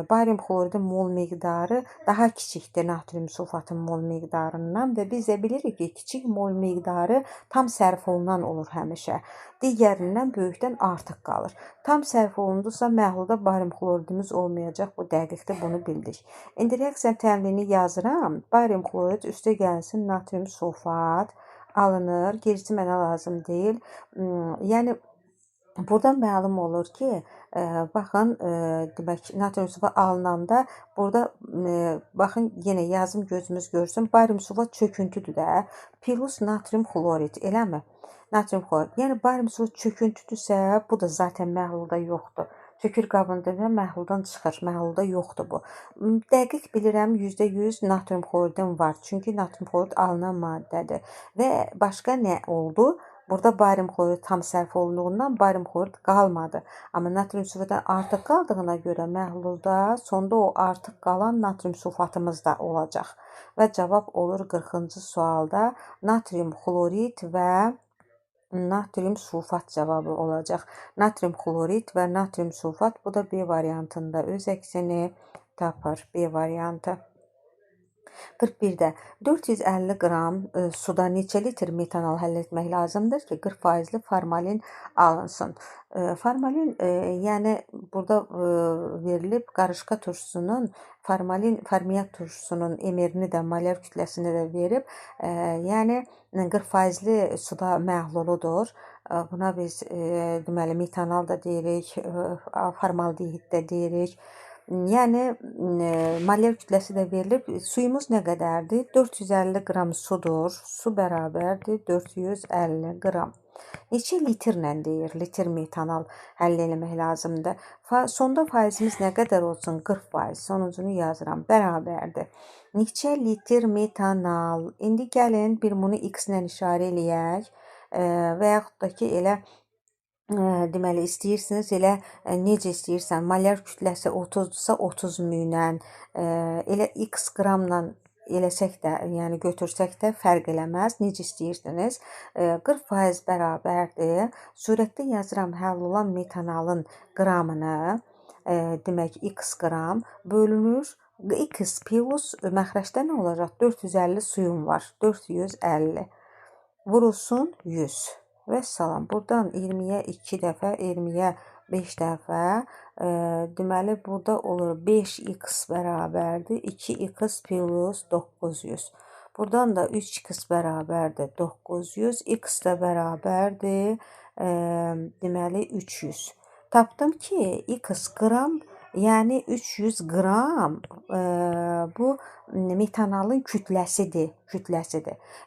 barium xloridin mol miqdarı daha kiçikdir natrium sulfatın mol miqdarından və biz də bilirik ki, kiçik mol miqdarı tam sərf olunan olur həmişə. Digərindən böyükdən artıq qalır. Tam sərf olundusa, məhlulda barium xloridimiz olmayacaq. Bu dəqiqdir, bunu bildik. İndi reaksiya təmlini yazıram. Barium xlorid üstə gəlsin natrium sulfat alınır. Gerisi mənə lazım deyil. Yəni buradan məlum olur ki, baxın, demək natrium sulfat alınanda burada baxın yenə yazım gözümüz görsün. Barium sulfat çöküntüdür də. Plus natrium xlorid, eləmi? Natrium xlorid. Yəni barium sulfat çöküntüdürsə, bu da zaten məhlulda yoxdur. Tökür qabında və məhluldan çıxır. Məhlulda yoxdur bu. Dəqiq bilirəm, %100 natrium xloridin var. Çünki natrium xlorid alınan maddədir. Və başqa nə oldu? Burada barium xlorid tam sərf olunduğundan barium xlorid qalmadı. Amma natrium sulfatdan artıq qaldığına görə məhlulda sonda o artıq qalan natrium sulfatımız da olacaq. Və cavab olur 40-cı sualda natrium xlorid və natrium sulfat cavabı olacaq. Natrium xlorid və natrium sulfat, bu da B variantında öz əksini tapır. B variantı. 41-də 450 qram suda neçə litr metanol həll etmək lazımdır ki, 40%li formalin alınsın. Formalin, yəni burada verilib qarışqa turşusunun, formiat turşusunun emerini də, molar kütləsini də verib. Yəni 40%li suda məhluludur. Buna biz deməli metanol da deyirik, formaldehid də deyirik. Yəni molar kütləsi də verilib. Suyumuz nə qədərdir? 450 qram sudur. Su bərabərdir 450 qram. Neçə litrlə deyir? Litr metanol həll eləmək lazımdır. Sonda faizimiz nə qədər olsun? 40%. Sonucunu yazıram. Bərabərdir. Neçə litr metanol? İndi gəlin bir bunu x ilə işarə eləyək. Və yaxud da ki elə deməli istəyirsiniz elə necə istəyirsən molar kütləsi 30-dursa 30 minlə elə x qramla eləsək də, yəni götürsək də fərq eləməz. Necə istəyirsiniz? 40% bərabərdir. Surətdə yazıram həll olan metanolun qramını. Demək x qram bölünür x plus məxrəcdə nə olacaq? 450 suyum var. 450 vurulsun 100. Və salam. Buradan 20-yə 2 dəfə, 20-yə 5 dəfə. Deməli, burada olur 5x bərabərdir. 2x plus 900. Buradan da 3x bərabərdir 900. X də bərabərdir. Deməli, 300. Tapdım ki, x qram, yəni 300 qram bu metanolun kütləsidir.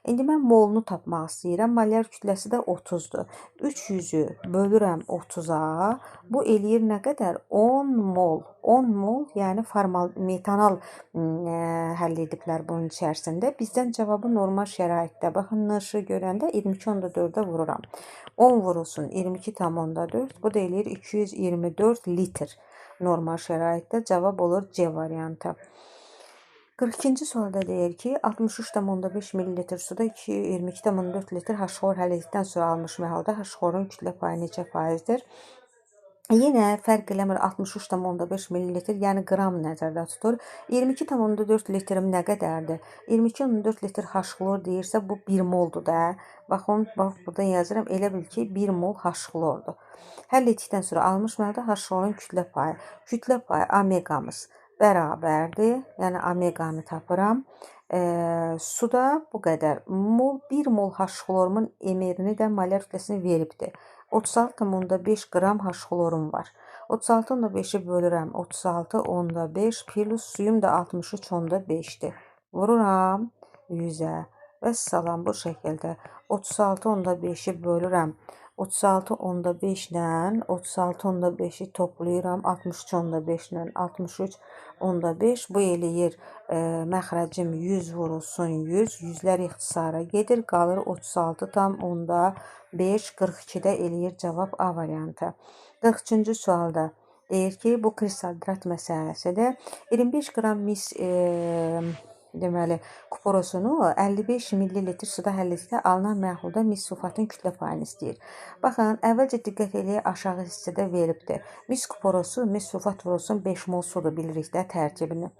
İndi mən molunu tapmaq istəyirəm. Molar kütləsi də 30-dur. 300-ü bölürəm 30-a. Bu eləyir nə qədər? 10 mol. 10 mol, yəni metanol həll ediblər bunun içərisində. Bizdən cavabı normal şəraitdə. Baxın, NŞ görəndə 22.4-ə vururam. 10 vurulsun 22.4. Bu da eləyir 224 litr. Normal şəraitdə cavab olur C variantı. 42-ci sualda deyir ki, 63,5 ml suda 22,4 litr H-xlor həll etdikdən sonra almış məhalda H-xlorun kütlə payı neçə faizdir? Yenə fərq eləmir 63,5 ml, yəni qram nəzərdə tutur. 22,4 litrim nə qədərdir? 22,4 litr H-xlor deyirsə bu 1 moldur da. Baxın, bax burada yazıram. Elə bil ki 1 mol H-xlordur. Həll etdikdən sonra almış məhalda H-xlorun kütlə payı. Kütlə payı omeqamız bərabərdir. Yəni omeqanı tapıram. Suda bu qədər. 1 mol H-xlorumun emerini də molar kütləsini veribdir. 36,5 qram H-xlorum var. 36,5-i bölürəm. 36,5 plus suyum da 63,5-dir. Vururam 100-ə. Və salam bu şəkildə. 36,5-i bölürəm. 36,5 ilə 36,5-i toplayıram. 63,5 ilə 63,5 bu eləyir. Məxrəcim 100 vurulsun 100. 100-lər ixtisara gedir. Qalır 36,5. 42-də eləyir cavab A variantı. 43-cü sualda deyir ki, bu kristalhidrat məsələsidir. 25 qram mis deməli kuporosunu 55 ml suda həll etdikdə alınan məhlulda mis sulfatın kütlə payını istəyir. Baxın, əvvəlcə diqqət eləyək, aşağı hissədə veribdir. Mis kuporosu, mis sulfat vurulsun 5 mol sudur, bilirik də tərkibini.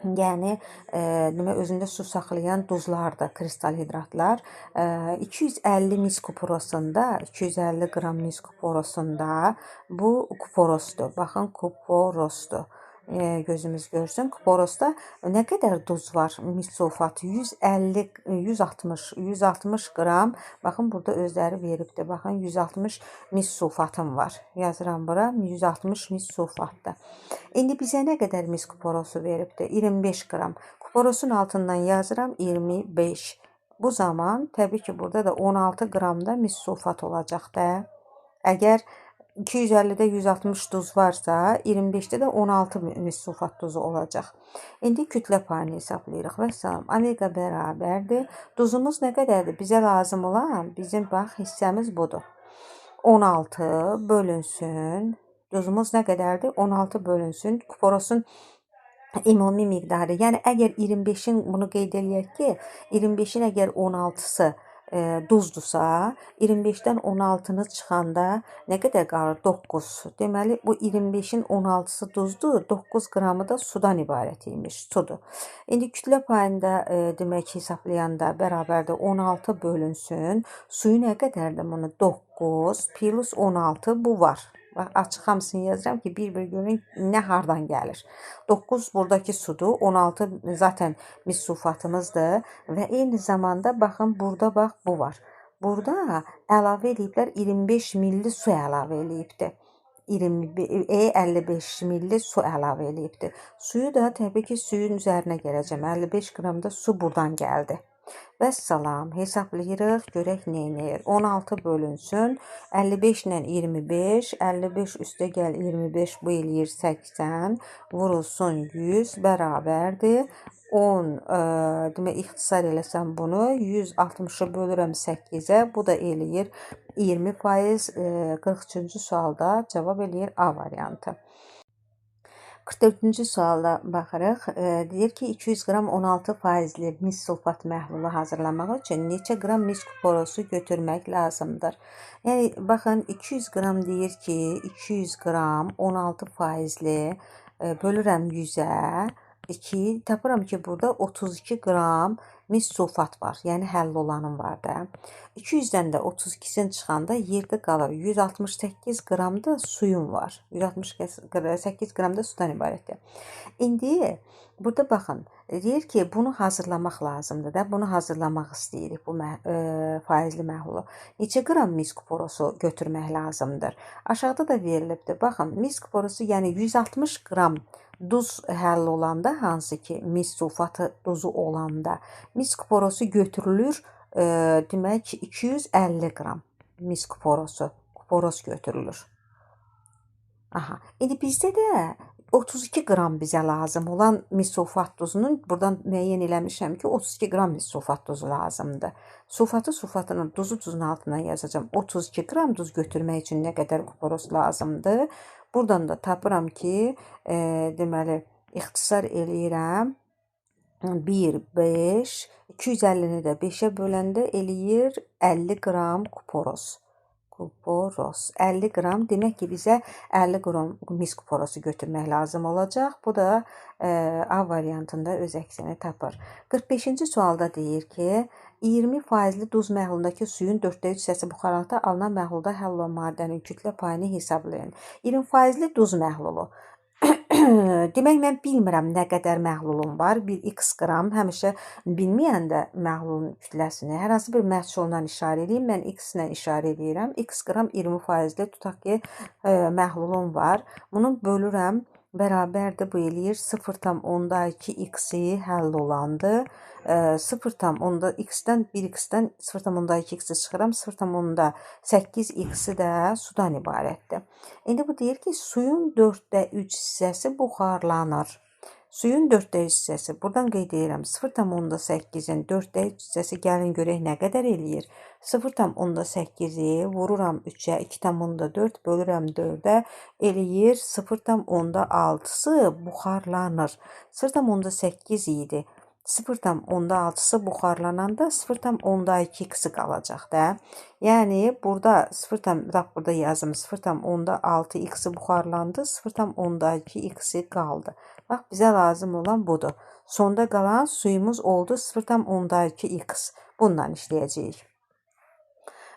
Yəni, özündə su saxlayan duzlardır, kristal hidratlar. 250 mis kuporosunda, 250 qram mis kuporosunda bu kuporosdur. Baxın, kuporosdur. Gözümüz görsün. Kuporosda nə qədər duz var? Mis sulfatı 160 qram. Baxın, burada özləri veribdir. Baxın, 160 mis sulfatım var. Yazıram bura, 160 mis sulfatdır. İndi bizə nə qədər mis kuporosu veribdir? 25 qram. Kuporosun altından yazıram 25. Bu zaman təbii ki, burada da 16 qramda mis sulfat olacaq da. Əgər 250-də 160 duz varsa, 25-də də 16 mis sulfat duzu olacaq. İndi kütlə payını hesablayırıq. Və salam, omega bərabərdir. Duzumuz nə qədərdir? Bizə lazım olan, bizim bax, hissəmiz budur. 16 bölünsün. Duzumuz nə qədərdir? 16 bölünsün. Kuporosun ümumi miqdarı. Yəni, əgər 25-in, bunu qeyd eləyək ki, 25-in əgər 16-sı duzdursa, 25-dən 16-nı çıxanda nə qədər qalır? 9. Deməli, bu 25-in 16-sı duzdur, 9 qramı da sudan ibarət imiş, sudur. İndi kütlə payında demək hesablayanda bərabərdə 16 bölünsün. Suyu nə qədərdir bunu? 9 plus 16 bu var. Bax, açıq hamısını yazıram ki, bir-bir görün nə hardan gəlir. 9 buradakı sudur, 16 zaten mis sulfatımızdır və eyni zamanda baxın, burada bax, bu var. Burada əlavə eləyiblər 25 milli su əlavə eləyibdir. 55 milli su əlavə eləyibdir. Suyu da təbii ki, suyun üzərinə gələcəm. 55 qram da su buradan gəldi. Vəssalam, hesablayırıq, görək neynəyir. 16 bölünsün, 55 ilə 25, 55 üstə gəl 25, bu eləyir 80, vurulsun 100, bərabərdir. 10, demək, ixtisar eləsəm bunu, 160-ı bölürəm 8-ə, bu da eləyir 20%. 43-cü sualda cavab eləyir A variantı. 44-cü sualda baxırıq. Deyir ki, 200 qram 16%li mis sulfat məhlulu hazırlamaq üçün neçə qram mis kuporosu götürmək lazımdır? Yəni, baxın, 200 qram deyir ki, 200 qram 16%li bölürəm 100-ə. 2, tapıram ki, burada 32 qram mis sulfat var. Yəni, həll olanım var da. 200-dən də 32-sini çıxanda yerdə qalır. 168 qram da suyum var. 168 qram da sudan ibarətdir. İndi burada baxın, deyir ki, bunu hazırlamaq lazımdır da. Bunu hazırlamaq istəyirik, bu faizli məhlulu. Neçə qram mis kuporosu götürmək lazımdır? Aşağıda da verilibdir. Baxın, mis kuporosu, yəni 160 qram duz həll olanda, hansı ki, mis sulfatı duzu olanda mis kuporosu götürülür. Demək, 250 qram mis kuporos götürülür. Aha. İndi bizdə də 32 qram bizə lazım olan mis sulfat duzunun, buradan müəyyən eləmişəm ki, 32 qram mis sulfat duzu lazımdır. Sulfatının duzun altına yazacağım. 32 qram duz götürmək üçün nə qədər kuporos lazımdır? Buradan da tapıram ki, deməli, ixtisar eləyirəm. 1, 5, 250-ni də 5-ə böləndə eləyir 50 qram kuporos. 50 qram, demək ki, bizə 50 qram mis kuporosu götürmək lazım olacaq. Bu da A variantında öz əksini tapır. 45-ci sualda deyir ki, 20%li duz məhlulundakı suyun 4/3 hissəsi buxarlandıqda alınan məhlulda həll olan maddənin kütlə payını hesablayın. 20%li duz məhlulu. Demək, mən bilmirəm nə qədər məhlulum var. Bir x qram, həmişə bilməyəndə məhlulun kütləsini hər hansı bir məhsuldan işarə edeyim. Mən x ilə işarə edirəm. X qram 20%li tutaq ki, məhlulum var. Bunu bölürəm, bərabərdir, bu eləyir 0,2 x-i həll olandı. 0,x-dən 1x-dən 0,2 x-i çıxıram. 0,8 x-i də sudan ibarətdir. İndi bu deyir ki, suyun 4/3 hissəsi buxarlanır. Suyun 4/3 hissəsi, buradan qeyd edirəm, 0,8-in 4/3 hissəsi gəlin görək nə qədər eləyir. 0,8-i vururam 3-ə, 2,4 bölürəm 4-ə, eləyir 0,6-sı buxarlanır. 0,8 idi. 0,6-sı buxarlananda 0,2 x-i qalacaq da. Yəni, burada burada yazım 0,6 x-i buxarlandı, 0,2 x-i qaldı. Bax, bizə lazım olan budur. Sonda qalan suyumuz oldu 0,2 x. Bundan işləyəcəyik.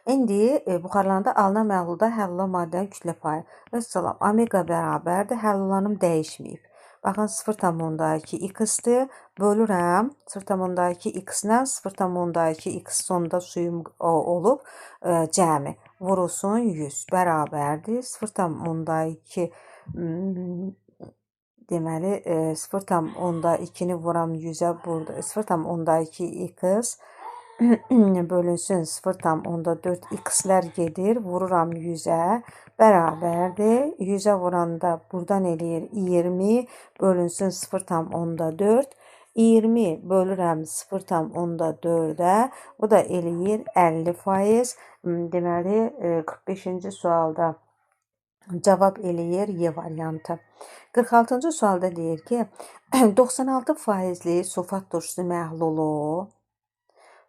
İndi buxarlananda alınan məhlulda həll olan maddənin kütlə payı. Vəssalam, omega bərabərdir, həll olanım dəyişməyib. Baxın, 0,2 x-dir, bölürəm 0,2 x-lə 0,2 x sonda suyum olub, cəmi vurulsun 100, bərabərdir 0,2, deməli, 0,2-ni vuram 100-ə, burada 0,2 x bölünsün 0,4 x-lər gedir, vururam 100-ə, bərabərdir. 100-ə vuranda buradan eləyir 20, bölünsün 0,4. 20 bölürəm 0,4-ə, bu da eləyir 50%. Deməli, 45-ci sualda cavab eləyir Y variantı. 46-cı sualda deyir ki, 96%li sulfat turşusu məhlulu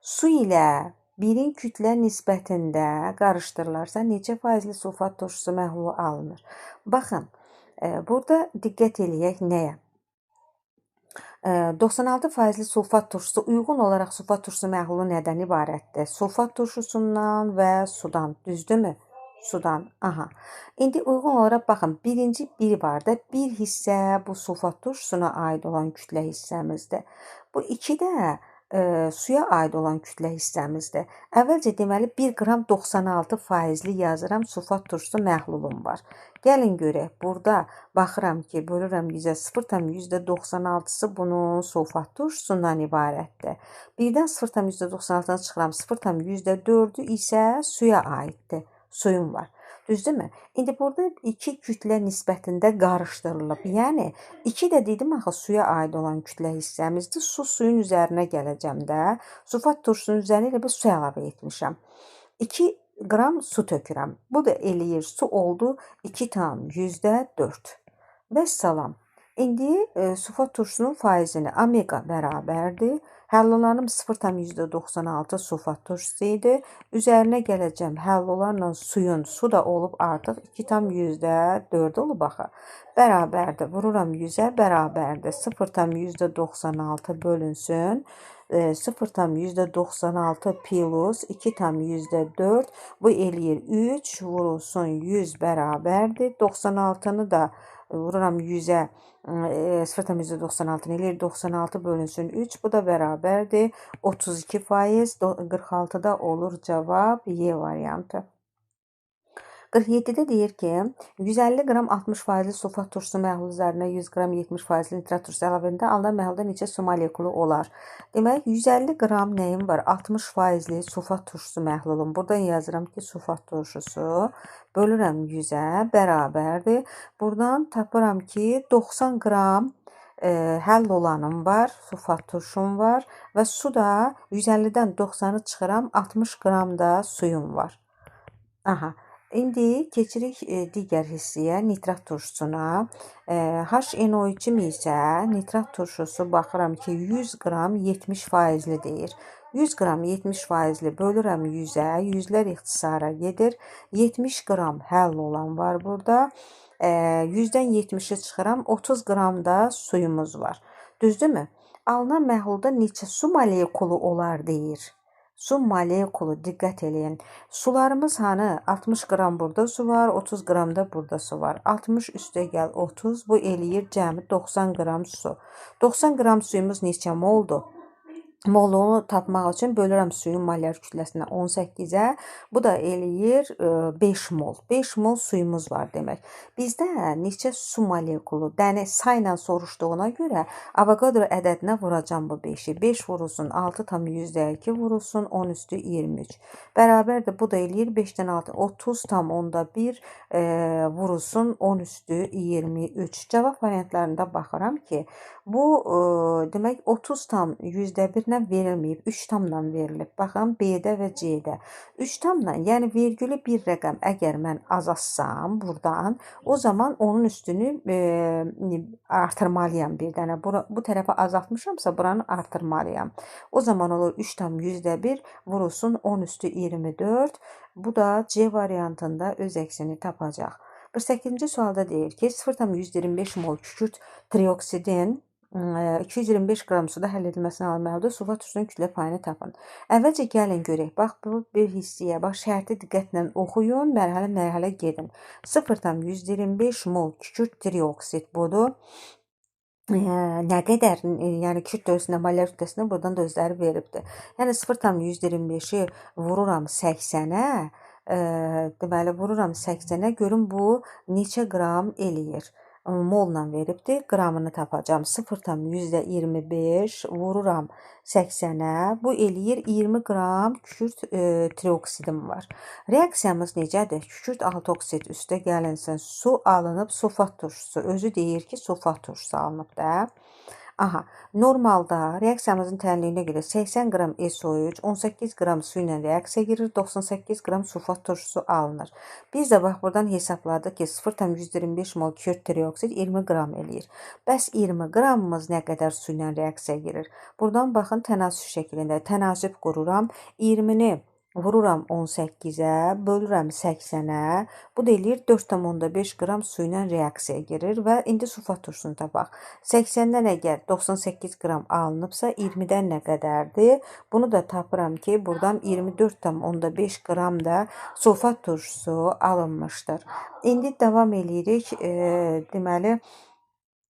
su ilə 1-in kütlə nisbətində qarışdırılarsa, neçə faizli sulfat turşusu məhlulu alınır? Baxın, burada diqqət eləyək nəyə? 96%li sulfat turşusu uyğun olaraq sulfat turşusu məhlulu nədən ibarətdir? Sulfat turşusundan və sudan, düzdürmü? Sudan, aha. İndi uyğun olaraq baxın, birinci biri var da, bir hissə bu sulfat turşusuna aid olan kütlə hissəmizdir. Bu 2 də suya aid olan kütlə hissəmizdir. Əvvəlcə deməli 1 qram 96% yazıram, sulfat turşusu məhlulum var. Gəlin görək, burada baxıram ki, bölürəm 100-ə 0,96-sı bunun sulfat turşusundan ibarətdir. Birdən 0,96-dan çıxıram, 0,4-ü isə suya aiddir, suyum var. Düzdürmü? İndi burada iki kütlə nisbətində qarışdırılıb. Yəni 2 də dedim axı suya aid olan kütlə hissəmizdir. Suyun üzərinə gələcəm də. Sulfat turşusunun üzərinə elə bir su əlavə etmişəm. 2 qram su tökürəm. Bu da eləyir su oldu 2,4. Vəssalam. İndi sulfat turşusunun faizini omega bərabərdir. Həll olanım 0,96 sulfat turşusu idi. Üzərinə gələcəm həll olanla suyun, su da olub artıq 2,4 olub axı. Bərabərdir. Vururam 100-ə, bərabərdir. 0,96 bölünsün. 0,96 plus 2,4 bu eləyir 3 vurulsun 100 bərabərdir. 96-nı da vururam 100-ə 0,96 eləyir 96 bölünsün 3 bu da bərabərdir 32%. 46-da olur cavab Y variantı. 47-də deyir ki, 150 qram 60% sulfat turşusu məhlulu üzərinə 100 qram 70% nitrat turşusu əlavə edəndə alınan məhlulda neçə su molekulu olar? Demək, 150 qram nəyim var? 60%li sulfat turşusu məhlulum. Buradan yazıram ki, sulfat turşusu bölürəm 100-ə bərabərdir. Buradan tapıram ki, 90 qram həll olanım var, sulfat turşum var və su da 150-dən 90-ı çıxıram, 60 qram da suyum var. Aha. İndi keçirik digər hissəyə, nitrat turşusuna. HNO2 isə nitrat turşusu baxıram ki, 100 qram 70%li deyir. 100 qram 70%li bölürəm 100-ə, 100-lər ixtisara gedir. 70 qram həll olan var burada. 100-dən 70-i çıxıram, 30 qram da suyumuz var. Düzdürmü? Alınan məhlulda neçə su molekulu olar deyir. Su molekulu, diqqət eləyin. Sularımız hanı? 60 qram burada su var, 30 qram da burada su var. 60 üstə gəl 30, bu eləyir cəmi 90 qram su. 90 qram suyumuz neçə moldur? Molunu tapmaq üçün bölürəm suyun molyar kütləsinə 18-ə. Bu da eləyir 5 mol. 5 mol suyumuz var demək. Bizdə neçə su molekulu, yəni sayla soruşduğuna görə Avogadro ədədinə vuracam bu 5-i. 5 vurulsun 6,2 vurulsun 10 üstü 23. Bərabərdir, bu da eləyir 5-dən 6, 30,1 vurulsun 10 üstü 23. Cavab variantlarında baxıram ki, bu demək 30,1-lə verilməyib, 3 tamla verilib. Baxın, B-də və C-də. 3 tamla, yəni vergülü bir rəqəm əgər mən azaltsam buradan, o zaman onun üstünü artırmalıyam bir dənə. Bu tərəfə azaltmışamsa, buranı artırmalıyam. O zaman olur 3,1 vurulsun 10 üstü 24. Bu da C variantında öz əksini tapacaq. 48-ci sualda deyir ki, 0,125 mol kükürt trioksidin 225 qram suda həll edilməsini almalıdır. Sulfat turşusunun kütlə payını tapın. Əvvəlcə gəlin görək. Bax, bu bir hissəyə, bax, şərti diqqətlə oxuyun, mərhələ-mərhələ gedin. 0,125 mol kükürt trioksid budur. Nə qədər, yəni kükürt dövləsində, molyar kütləsində buradan da özləri veribdir. Yəni 0,125-i vururam 80-ə, deməli, vururam 80-ə, görün bu neçə qram eləyir. Molla veribdir, qramını tapacam. 0,25 vururam 80-ə, bu eləyir 20 qram kükürt trioksidim var. Reaksiyamız necədir? Kükürt 6 oksid üstə gəlinsin, su alınıb, sulfat turşusu. Özü deyir ki, sulfat turşusu alınıb da. Aha, normalda reaksiyamızın tənliyinə görə 80 qram SO3, 18 qram su ilə reaksiya girir, 98 qram sulfat turşusu alınır. Biz də bax, buradan hesabladıq ki, 0,125 mol kükürt trioksid 20 qram eləyir. Bəs 20 qramımız nə qədər su ilə reaksiya girir? Buradan baxın, tənasüb şəklində tənasüb qururam. 20-ni vururam 18-ə, bölürəm 80-ə. Bu da eləyir 4,5 qram su ilə reaksiya girir və indi sulfat turşusunu tapaq. 80-dən əgər 98 qram alınıbsa, 20-dən nə qədərdir? Bunu da tapıram ki, buradan 24,5 qram da sulfat turşusu alınmışdır. İndi davam eləyirik. Deməli,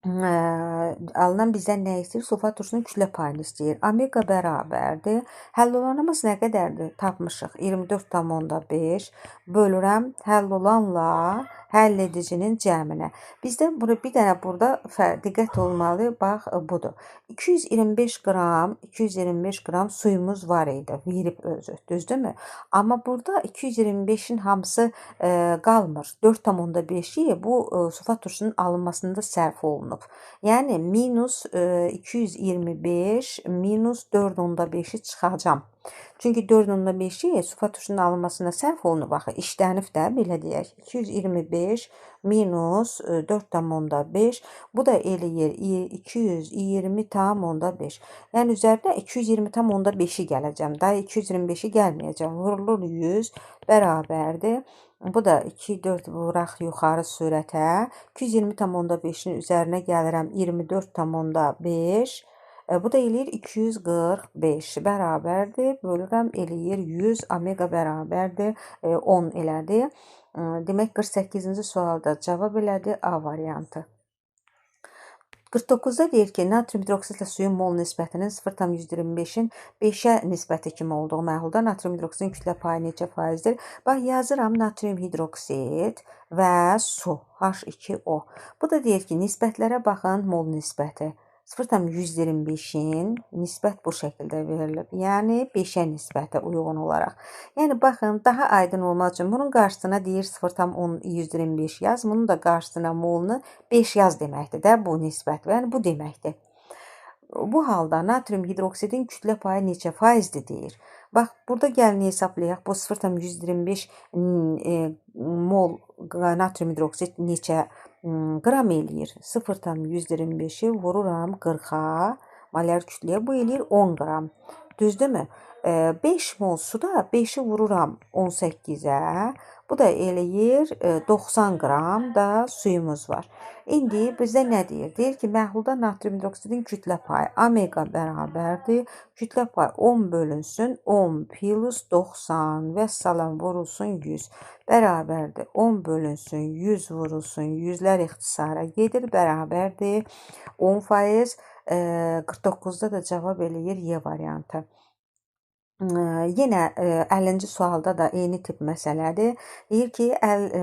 alınan bizdən nə istəyir? Sulfat turşunun kütlə payını istəyir. Omega bərabərdir. Həll olanımız nə qədərdir? Tapmışıq. 24,5 bölürəm həll olanla həll edicinin cəminə. Bizdə bir dənə burada diqqət olmalı. Bax, budur. 225 qram suyumuz var idi. Verib özü. Düzdürmü? Amma burada 225-in hamısı qalmır. 4,5-i bu sulfat turşunun alınmasında sərf olunub. Yəni minus 225 minus 4,5-i çıxacam. Çünki 4,5-i sulfat turşunun alınmasına sərf olunub. Baxı, işlənib də, belə deyək. 225 minus 4,5 bu da eləyir 220,5. Yəni üzərinə 220,5-i gələcəm. Daha 225-i gəlməyəcəm. Vurulur 100 bərabərdir. Bu da 2, 4 vuraq yuxarı sürətə. 220,5-in üzərinə gəlirəm 24,5. Bu da eləyir 245 bərabərdir. Bölürəm eləyir 100. Omega bərabərdir 10 elədi. Demək 48-ci sualda cavab elədi A variantı. 49-da deyir ki, natrium hidroksidlə suyun mol nisbətinin 0,125-in 5-ə nisbəti kimi olduğu məhlulda natrium hidroksidin kütlə payı neçə faizdir? Bax, yazıram natrium hidroksid və su H2O. Bu da deyir ki, nisbətlərə baxın, mol nisbəti. 0,125-in nisbət bu şəkildə verilib. Yəni 5-ə nisbətə uyğun olaraq. Yəni baxın, daha aydın olmaq üçün bunun qarşısına deyir 0,125 yaz. Bunun da qarşısına molunu 5 yaz deməkdir də bu nisbət. Yəni bu deməkdir. Bu halda natrium hidroksidin kütlə payı neçə faizdir deyir. Bax, burada gəlin hesablayaq. Bu 0,125 mol natrium hidroksid neçə qram eləyir? 0,125-i vururam 40-a, molar kütləyə, bu eləyir 10 qram. Düzdürmü? 5 mol suda 5-i vururam 18-ə, bu da eləyir 90 qram da suyumuz var. İndi bizdə nə deyir? Deyir ki, məhlulda natrium hidroksidin kütlə payı omega bərabərdir. Kütlə payı 10 bölünsün 10 plus 90 və salam vurulsun 100 bərabərdir. 10 bölünsün 100 vurulsun 100-lər ixtisara gedir, bərabərdir 10%. 49-da da cavab eləyir Y variantı. Yenə 50-ci sualda da eyni tip məsələdir. Deyir ki,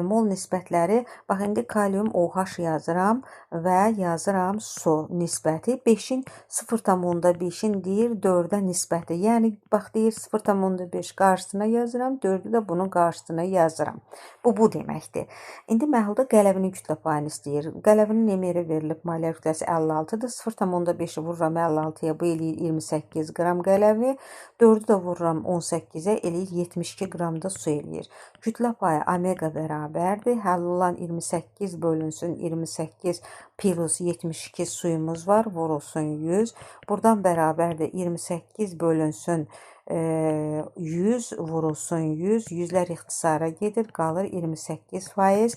mol nisbətləri, bax, indi kalium OH yazıram və yazıram su nisbəti. 5-in 0,5-in deyir 4-ə nisbəti. Yəni, bax, deyir 0,5 qarşısına yazıram, 4-ü də bunun qarşısına yazıram. Bu deməkdir. İndi məhlulda qələvinin kütlə payını istəyir. Qələvinin emeri verilib, molar kütləsi 56-dır. 0,5-i vururam 56-ya, bu eləyir 28 qram qələvi. 4-ü də vururam 18-ə, eləyir 72 qram da su eləyir. Kütlə payı omega bərabərdir. Həll olan 28 bölünsün 28 plus 72 suyumuz var, vurulsun 100. Buradan bərabərdir 28 bölünsün 100 vurulsun 100. 100-lər ixtisara gedir, qalır 28%.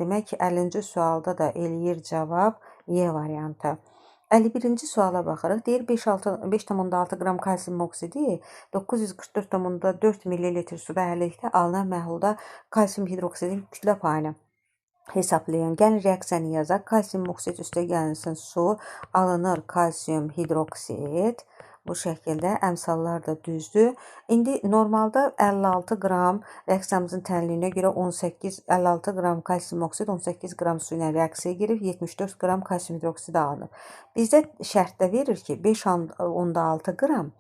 Demək ki, 50-ci sualda da eləyir cavab Y variantı. 51-ci suala baxırıq. Deyir 5,6 qram kalsium oksidi 944,4 ml suda həll etdikdə alınan məhlulda kalsium hidroksidin kütlə payını hesablayın. Gəlin reaksiyanı yazaq. Kalsium oksid üstə gəlinsin su, alınır kalsium hidroksid. Bu şəkildə əmsallar da düzdür. İndi normalda 56 qram reaksiyamızın tənliyinə görə 56 qram kalsium oksid 18 qram su ilə reaksiyaya girib 74 qram kalsium hidroksid alınıb. Bizdə şərtdə verir ki 5,6 qram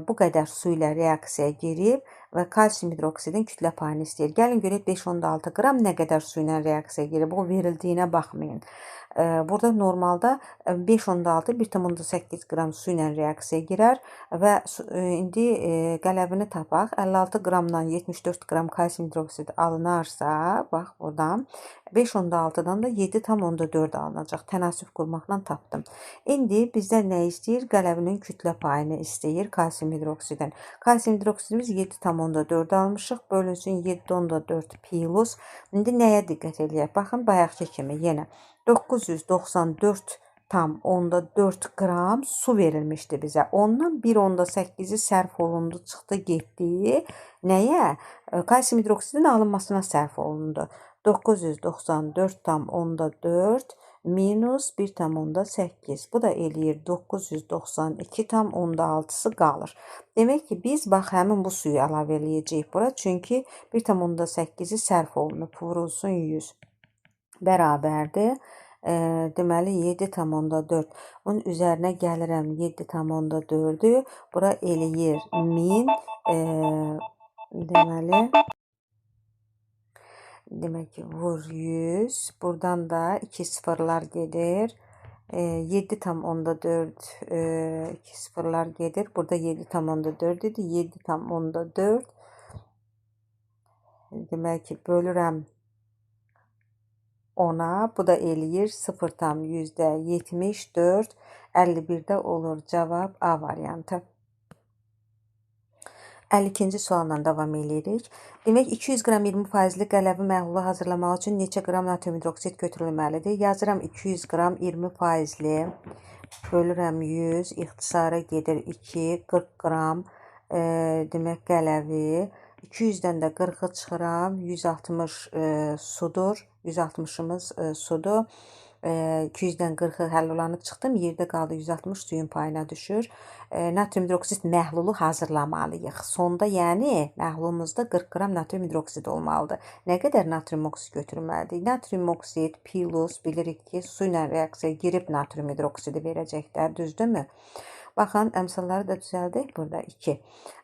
bu qədər su ilə reaksiyaya girib və kalsium hidroksidin kütlə payını istəyir. Gəlin görək 5,6 qram nə qədər su ilə reaksiyaya girib. O verildiyinə baxmayın. Burada normalda 5,6 1,8 qram su ilə reaksiyaya girər və indi qələvini tapaq. 56 qramdan 74 qram kalsium hidroksid alınarsa, bax buradan 5,6-dan da 7,4 alınacaq. Tənasüb qurmaqla tapdım. İndi bizdən nə istəyir? Qələvinin kütlə payını istəyir kalsium hidroksidin. Kalsium hidroksidimiz 7,4 almışıq. Bölünsün 7,4 plus. İndi nəyə diqqət edək? Baxın, bayaqki kimi yenə 994,4 qram su verilmişdi bizə. Ondan 1,8-i sərf olundu, çıxdı, getdi. Nəyə? Kalsium hidroksidin alınmasına sərf olundu. 994,4 minus 1,8. Bu da eləyir 992,6-sı qalır. Demək ki, biz bax həmin bu suyu əlavə eləyəcəyik bura. Çünki 1,8-i sərf olunub. Vurulsun 100 bərabərdir. Deməli 7,4. Bunun üzərinə gəlirəm 7,4-ü. Bura eləyir 1000. Demək ki, vur 100. Buradan da 2 sıfırlar gedir. 7,4 2 sıfırlar gedir. Burada 7,4 idi. 7,4 demək ki, bölürəm 10-a. Bu da eləyir 0,74. 51-də olur. Cavab A variantı. 52-ci sualla davam edirik. Demək 200 qram 20% qələvi məhlulu hazırlamaq üçün neçə qram natrium hidroksid götürülməlidir? Yazıram 200 qram 20%-li bölürəm 100, ixtisara gedir 2, 40 qram demək qələvi. 200-dən də 40-ı çıxıram, 160 sudur. 160-ımız sudur. 200-dən 40-ı həll olanı çıxdım. Yerdə qaldı 160 suyun payına düşür. Natrium hidroksid məhlulu hazırlamalıyıq. Sonda yəni məhlulumuzda 40 qram natrium hidroksid olmalıdır. Nə qədər natrium oksid götürməlidir? Natrium oksid plus bilirik ki, su ilə reaksiyaya girib natrium hidroksidi verəcəklər, düzdürmü? Baxın, əmsalları da düzəldək. Burada 2.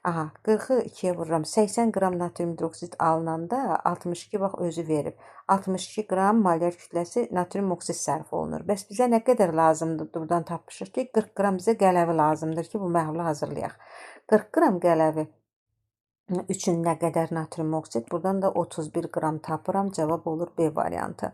Aha, 40-ı 2-yə vururam. 80 qram natrium hidroksid alınanda 62 bax özü verib. 62 qram molyar kütləsi natrium oksid sərf olunur. Bəs bizə nə qədər lazımdır? Buradan tapmışıq ki, 40 qram bizə qələvi lazımdır ki, bu məhlulu hazırlayaq. 40 qram qələvi üçün nə qədər natrium oksid? Buradan da 31 qram tapıram. Cavab olur B variantı.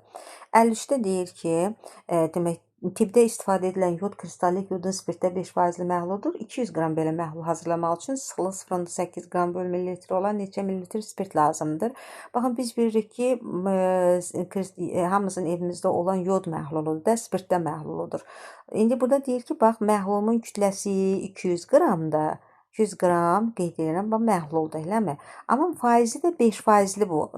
53-də deyir ki, demək, tibdə istifadə edilən yod kristallik yodun spirtdə 5%-li məhluldur. 200 qram belə məhlul hazırlamaq üçün sıxılı 0,8 qram bölü millilitre olan neçə millilitre spirt lazımdır. Baxın, biz bilirik ki, hamımızın evimizdə olan yod məhluludur da, spirtdə məhluludur. İndi burada deyir ki, bax, məhlulumun kütləsi 200 qramdır. 200 qram qeyd edirəm, bu məhluldur, eləmi? Amma faizi də 5%-li bu,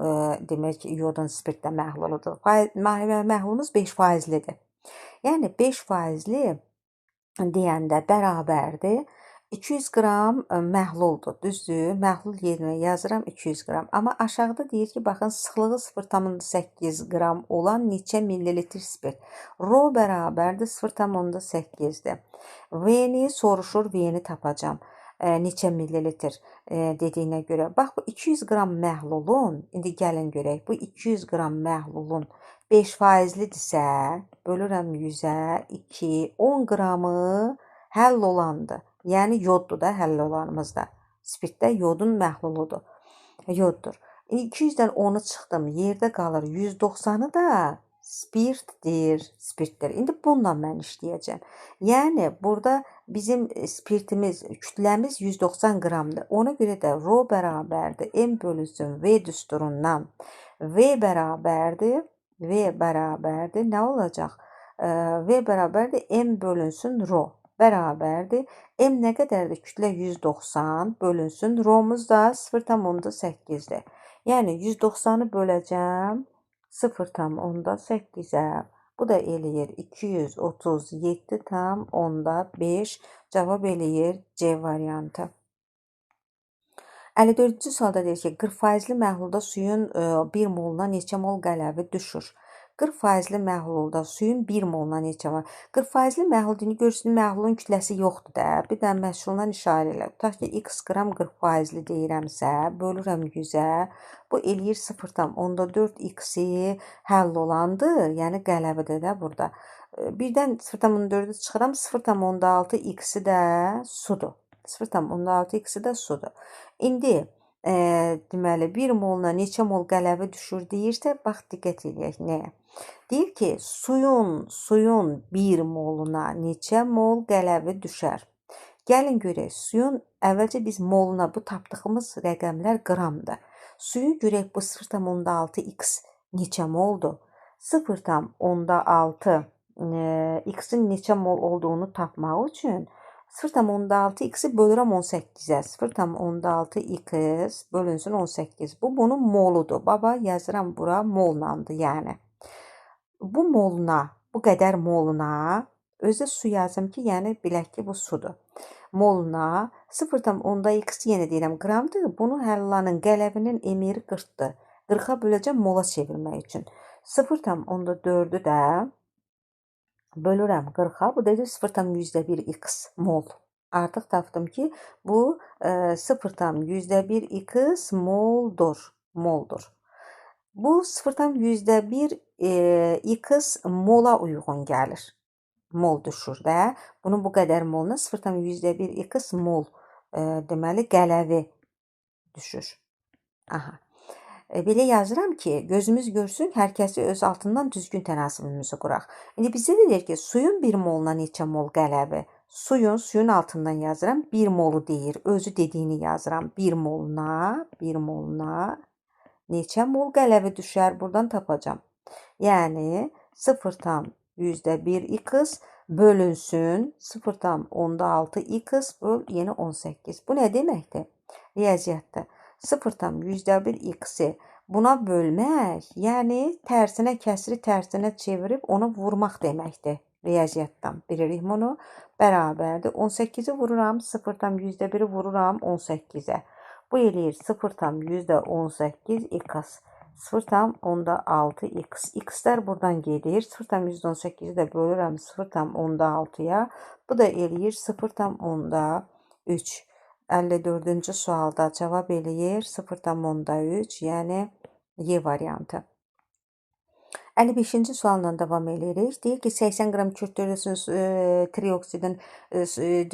demək ki, yodun spirtdə məhluludur. Məhlulumuz 5%-lidir. Yəni 5%-li deyəndə bərabərdir. 200 qram məhluldur, düzdür? Məhlul yerinə yazıram 200 qram. Amma aşağıda deyir ki, baxın, sıxlığı 0,8 qram olan neçə millilitr spirt. Rho bərabərdir 0,8-dir. V-ni soruşur, V-ni tapacam. Neçə millilitr dediyinə görə. Bax, bu 200 qram məhlulun, indi gəlin görək, bu 200 qram məhlulun 5%-lidirsə, bölürəm 100-ə, 2, 10 qramı həll olandır. Yəni, yoddur da həll olanımızda. Spirtdə yodun məhluludur. Yoddur. 200-dən 10-u çıxdım, yerdə qalır 190-ı da spirtdir. İndi bununla mən işləyəcəm. Yəni, burada bizim spirtimiz, kütləmiz 190 qramdır. Ona görə də rho bərabərdir, M bölünsün V düsturundan. V bərabərdir, nə olacaq? V bərabərdir, M bölünsün rho bərabərdir. M nə qədərdir? Kütlə 190 bölünsün. Rho'muz da 0,8-dir. Yəni, 190-ı böləcəm 0,8-ə. Bu da eləyir 237,5. Cavab eləyir C variantı. 54-cü sualda deyir ki, 40%-li məhlulda suyun 1 moluna neçə mol qələvi düşür? 40%-li məhlulda suyun 1 moluna neçə mol? 40%-li məhlul deyini görürsün, məhlulun kütləsi yoxdur da. Bir də məşğuldan işarə elə. Tutaq ki, x qram 40%-li deyirəmsə, bölürəm 100-ə. Bu eləyir 0,4 x-i həll olandır, yəni qələvidir də burada. Birdən 0,4-ü çıxıram, 0,6 x-i də sudur. 0,6 x-i də sudur. İndi, deməli, 1 moluna neçə mol qələvi düşür deyirsə, bax, diqqət edək nəyə? Deyir ki, suyun 1 moluna neçə mol qələvi düşər? Gəlin görək, suyun əvvəlcə biz moluna, bu tapdığımız rəqəmlər qramdır. Suyu görək, bu 0,6 x neçə moldur? 0,6 x-in neçə mol olduğunu tapmaq üçün 0,6 x-i bölürəm 18-ə. 0,6 x bölünsün 18. Bu, bunun moludur. Baba, yazıram bura mollandır, yəni. Bu moluna, bu qədər moluna, özü su yazım ki, yəni bilək ki, bu sudur. Moluna 0,10x yenə deyirəm qramdır. Bunu həllanın qələbinin emiri 40-dır. 40-a böləcəm mola çevirmək üçün. 0,4-ü də bölürəm 40-a. Bu da 0,1x mol. Artıq tapdım ki, bu 0,1x moldur. Bu 0,1x mola uyğun gəlir. Mol düşür də. Bunun bu qədər moluna 0,1x mol deməli qələvi düşür. Aha. Belə yazıram ki, gözümüz görsün, hər kəsi öz altından düzgün tənasibimizi quraq. İndi bizdə də deyir ki, suyun 1 moluna neçə mol qələvi? Suyun altından yazıram, 1 molu deyir. Özü dediyini yazıram. 1 moluna neçə mol qələvi düşər? Buradan tapacağam. Yəni 0,1x bölünsün 0,6x böl yeni 18. Bu nə deməkdir? Riyaziyyatda 0,1x-i buna bölmək, yəni tərsinə kəsri tərsinə çevirib onu vurmaq deməkdir. Riyaziyyatdan bilirik bunu. Bərabərdir. 18-i vururam, 0,1-i vururam 18-ə. Bu eləyir 0,18x. 0,6x. X'lər buradan gedir. 0,118-i də bölürəm 0,6-ya. Bu da eləyir 0,3. 54-cü sualda cavab eləyir 0,3, yəni Y variantı. 55-ci sualla davam edirik. Deyir ki, 80 qram kürd trioksidin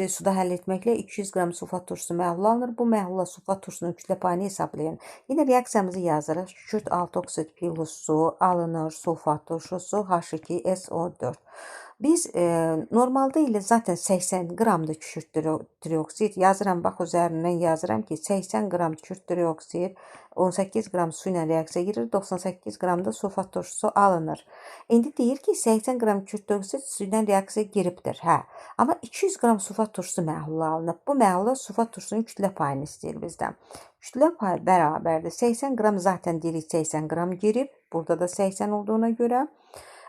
suda həll etməklə 200 qram sulfat turşusu məhlul alınır. Bu məhlula sulfat turşusunun kütlə payını hesablayın. Yine reaksiyamızı yazırıq. Kürd 6 oksid plus su alınır, sulfat turşusu H2SO4. Biz normalda ilə zaten 80 qramda kürd trioksid yazıram. Bax, üzərindən yazıram ki, 80 qram kürd trioksid 18 qram su ilə reaksiya girir, 98 qram da sulfat turşusu alınır. İndi deyir ki, 80 qram kürd trioksid su ilə reaksiya giribdir. Hə, amma 200 qram sulfat turşusu məhlulu alınıb. Bu məhlula sulfat turşusunun kütlə payını istəyir bizdən. Kütlə payı bərabərdir. 80 qram zaten deyirik 80 qram girib. Burada da 80 olduğuna görə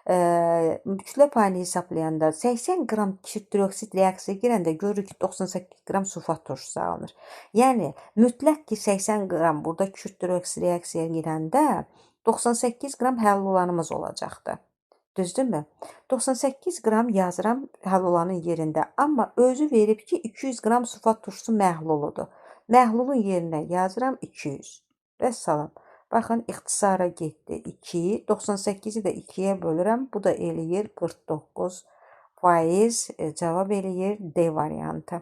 kütlə payını hesablayanda 80 qram kürd trioksid reaksiya girəndə görürük ki, 98 qram sulfat turşusu alınır. Yəni, mütləq ki, 80 qram burada kürd trioksid reaksiya girəndə 98 qram həll olanımız olacaqdır. Düzdürmü? 98 qram yazıram həll olanın yerində. Amma özü verib ki, 200 qram sulfat turşusu məhluludur. Məhlulun yerinə yazıram 200. Və salam. Baxın, ixtisara getdi 2. 98-i də 2-yə bölürəm. Bu da eləyir 49%. Cavab eləyir D variantı.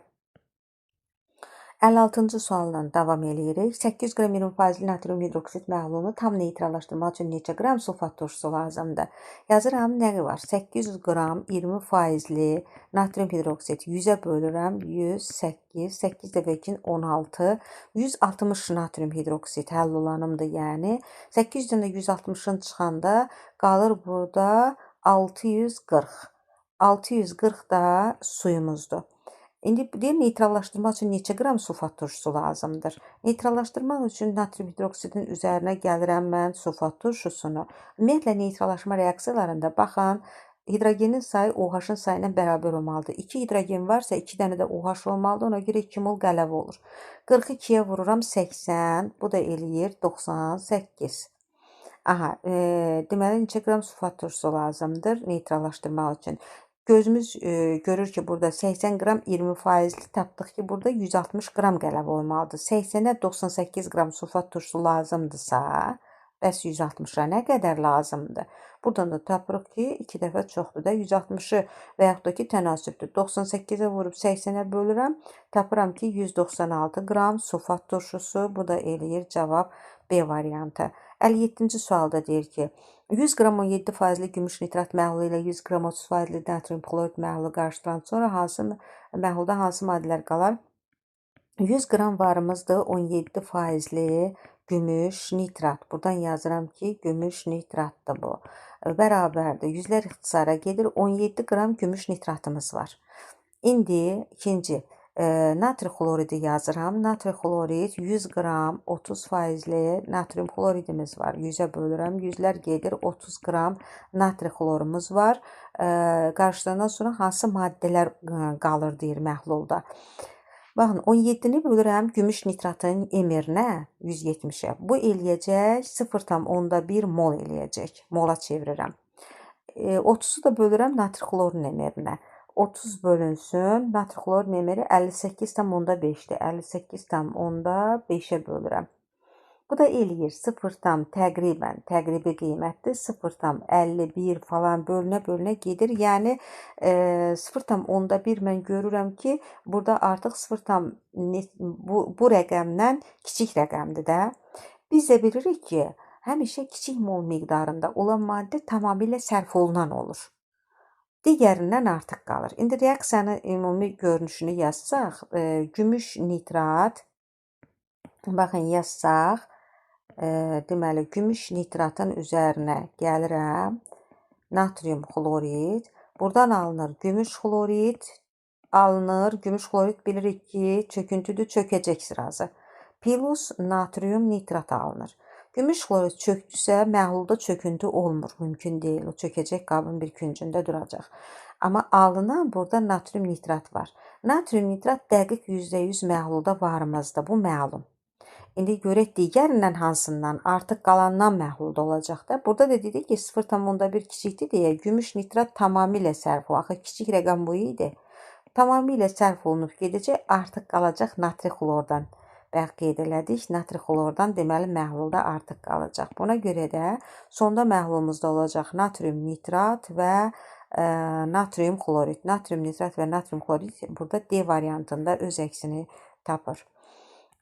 56-cı sualla davam edirik. 800 qram 20% natrium hidroksid məhlulunu tam neytrallaşdırmaq üçün neçə qram sulfat turşusu lazımdır? Yazıram, nə var? 800 qram 20%li natrium hidroksid 100-ə bölürəm. 108, 8 dəfə 2, 16. 160 natrium hidroksid həll olanımdır, yəni. 800-dən də 160-ın çıxanda qalır burada 640. 640 da suyumuzdur. İndi deyir, neytrallaşdırmaq üçün neçə qram sulfat turşusu lazımdır? Neytrallaşdırmaq üçün natrium hidroksidin üzərinə gəlirəm mən sulfat turşusunu. Ümumiyyətlə, neytrallaşma reaksiyalarında baxın, hidrogenin sayı OH-ın sayına bərabər olmalıdır. 2 hidrogen varsa 2 dənə də OH olmalıdır. Ona görə 2 mol qələvi olur. 42-yə vururam 80. Bu da eləyir 98. Aha, deməli, neçə qram sulfat turşusu lazımdır neytrallaşdırmaq üçün? Gözümüz görür ki, burada 80 qram 20%li tapdıq ki, burada 160 qram qələvi olmalıdır. 80-ə 98 qram sulfat turşusu lazımdırsa, bəs 160-a nə qədər lazımdır? Buradan da tapırıq ki, 2 dəfə çoxdur da. 160-ı və yaxud da ki, tənasübdür. 98-ə vurub 80-ə bölürəm. Tapıram ki, 196 qram sulfat turşusu. Bu da eləyir cavab B variantı. 57-ci sualda deyir ki, 100 qram 17%li gümüş nitrat məhlulu ilə 100 qram 30%li natrium klorid məhlulu qarşıdan sonra məhlulda hansı maddələr qalar? 100 qram varımızdır 17%li gümüş nitrat. Buradan yazıram ki, gümüş nitratdır bu. Bərabərdir. Yüzlər ixtisara gedir. 17 qram gümüş nitratımız var. İndi ikinci. Natri xloridi yazıram. Natri xlorid 100 qram 30%li natrium xloridimiz var. 100-ə bölürəm. 100-lər gedir. 30 qram natri xlorumuz var. Qarışdırandan sonra hansı maddələr qalır deyir məhlulda. Baxın 17-ni bölürəm gümüş nitratın emirinə 170-ə. Bu eləyəcək 0,1 mol eləyəcək. Mola çevirirəm. 30-u da bölürəm natri xlorun emirinə. 30 bölünsün. Natri xlorun emiri 58,5-dir. 58,5-ə bölürəm. Bu da eləyir 0, təqribi qiymətdir. 0,51 falan bölünə gedir. Yəni 0,1 mən görürəm ki, burada artıq 0, bu rəqəmdən kiçik rəqəmdir də. Biz də bilirik ki, həmişə kiçik mol miqdarında olan maddə tamamilə sərf olunan olur. Digərindən artıq qalır. İndi reaksiyanın ümumi görünüşünü yazsaq, gümüş nitrat, baxın yazsaq, deməli, gümüş nitratın üzərinə gəlirəm, natrium xlorid, buradan alınır gümüş xlorid, gümüş xlorid bilirik ki, çöküntüdür, çökəcək sırası. Plus natrium nitrat alınır. Gümüş xlorid çöktüsə, məhlulda çöküntü olmur, mümkün deyil. O çökəcək qabın bir küncündə duracaq. Amma alınan burada natrium nitrat var. Natrium nitrat dəqiq %100 məhlulda varımızdır, bu məlum. İndi görək digərindən hansından, artıq qalandan məhlulda olacaq da. Burada da dedik ki, 0,1 kiçikdir deyə gümüş nitrat tamamilə sərf olunur. Axı, kiçik rəqəm bu idi. Tamamilə sərf olunub gedəcək, artıq qalacaq natri xlordan. Bayaq qeyd elədik, natri xlordan deməli məhlulda artıq qalacaq. Buna görə də sonda məhlulumuzda olacaq natrium nitrat və natrium xlorid. Natrium nitrat və natrium xlorid burada D variantında öz əksini tapır.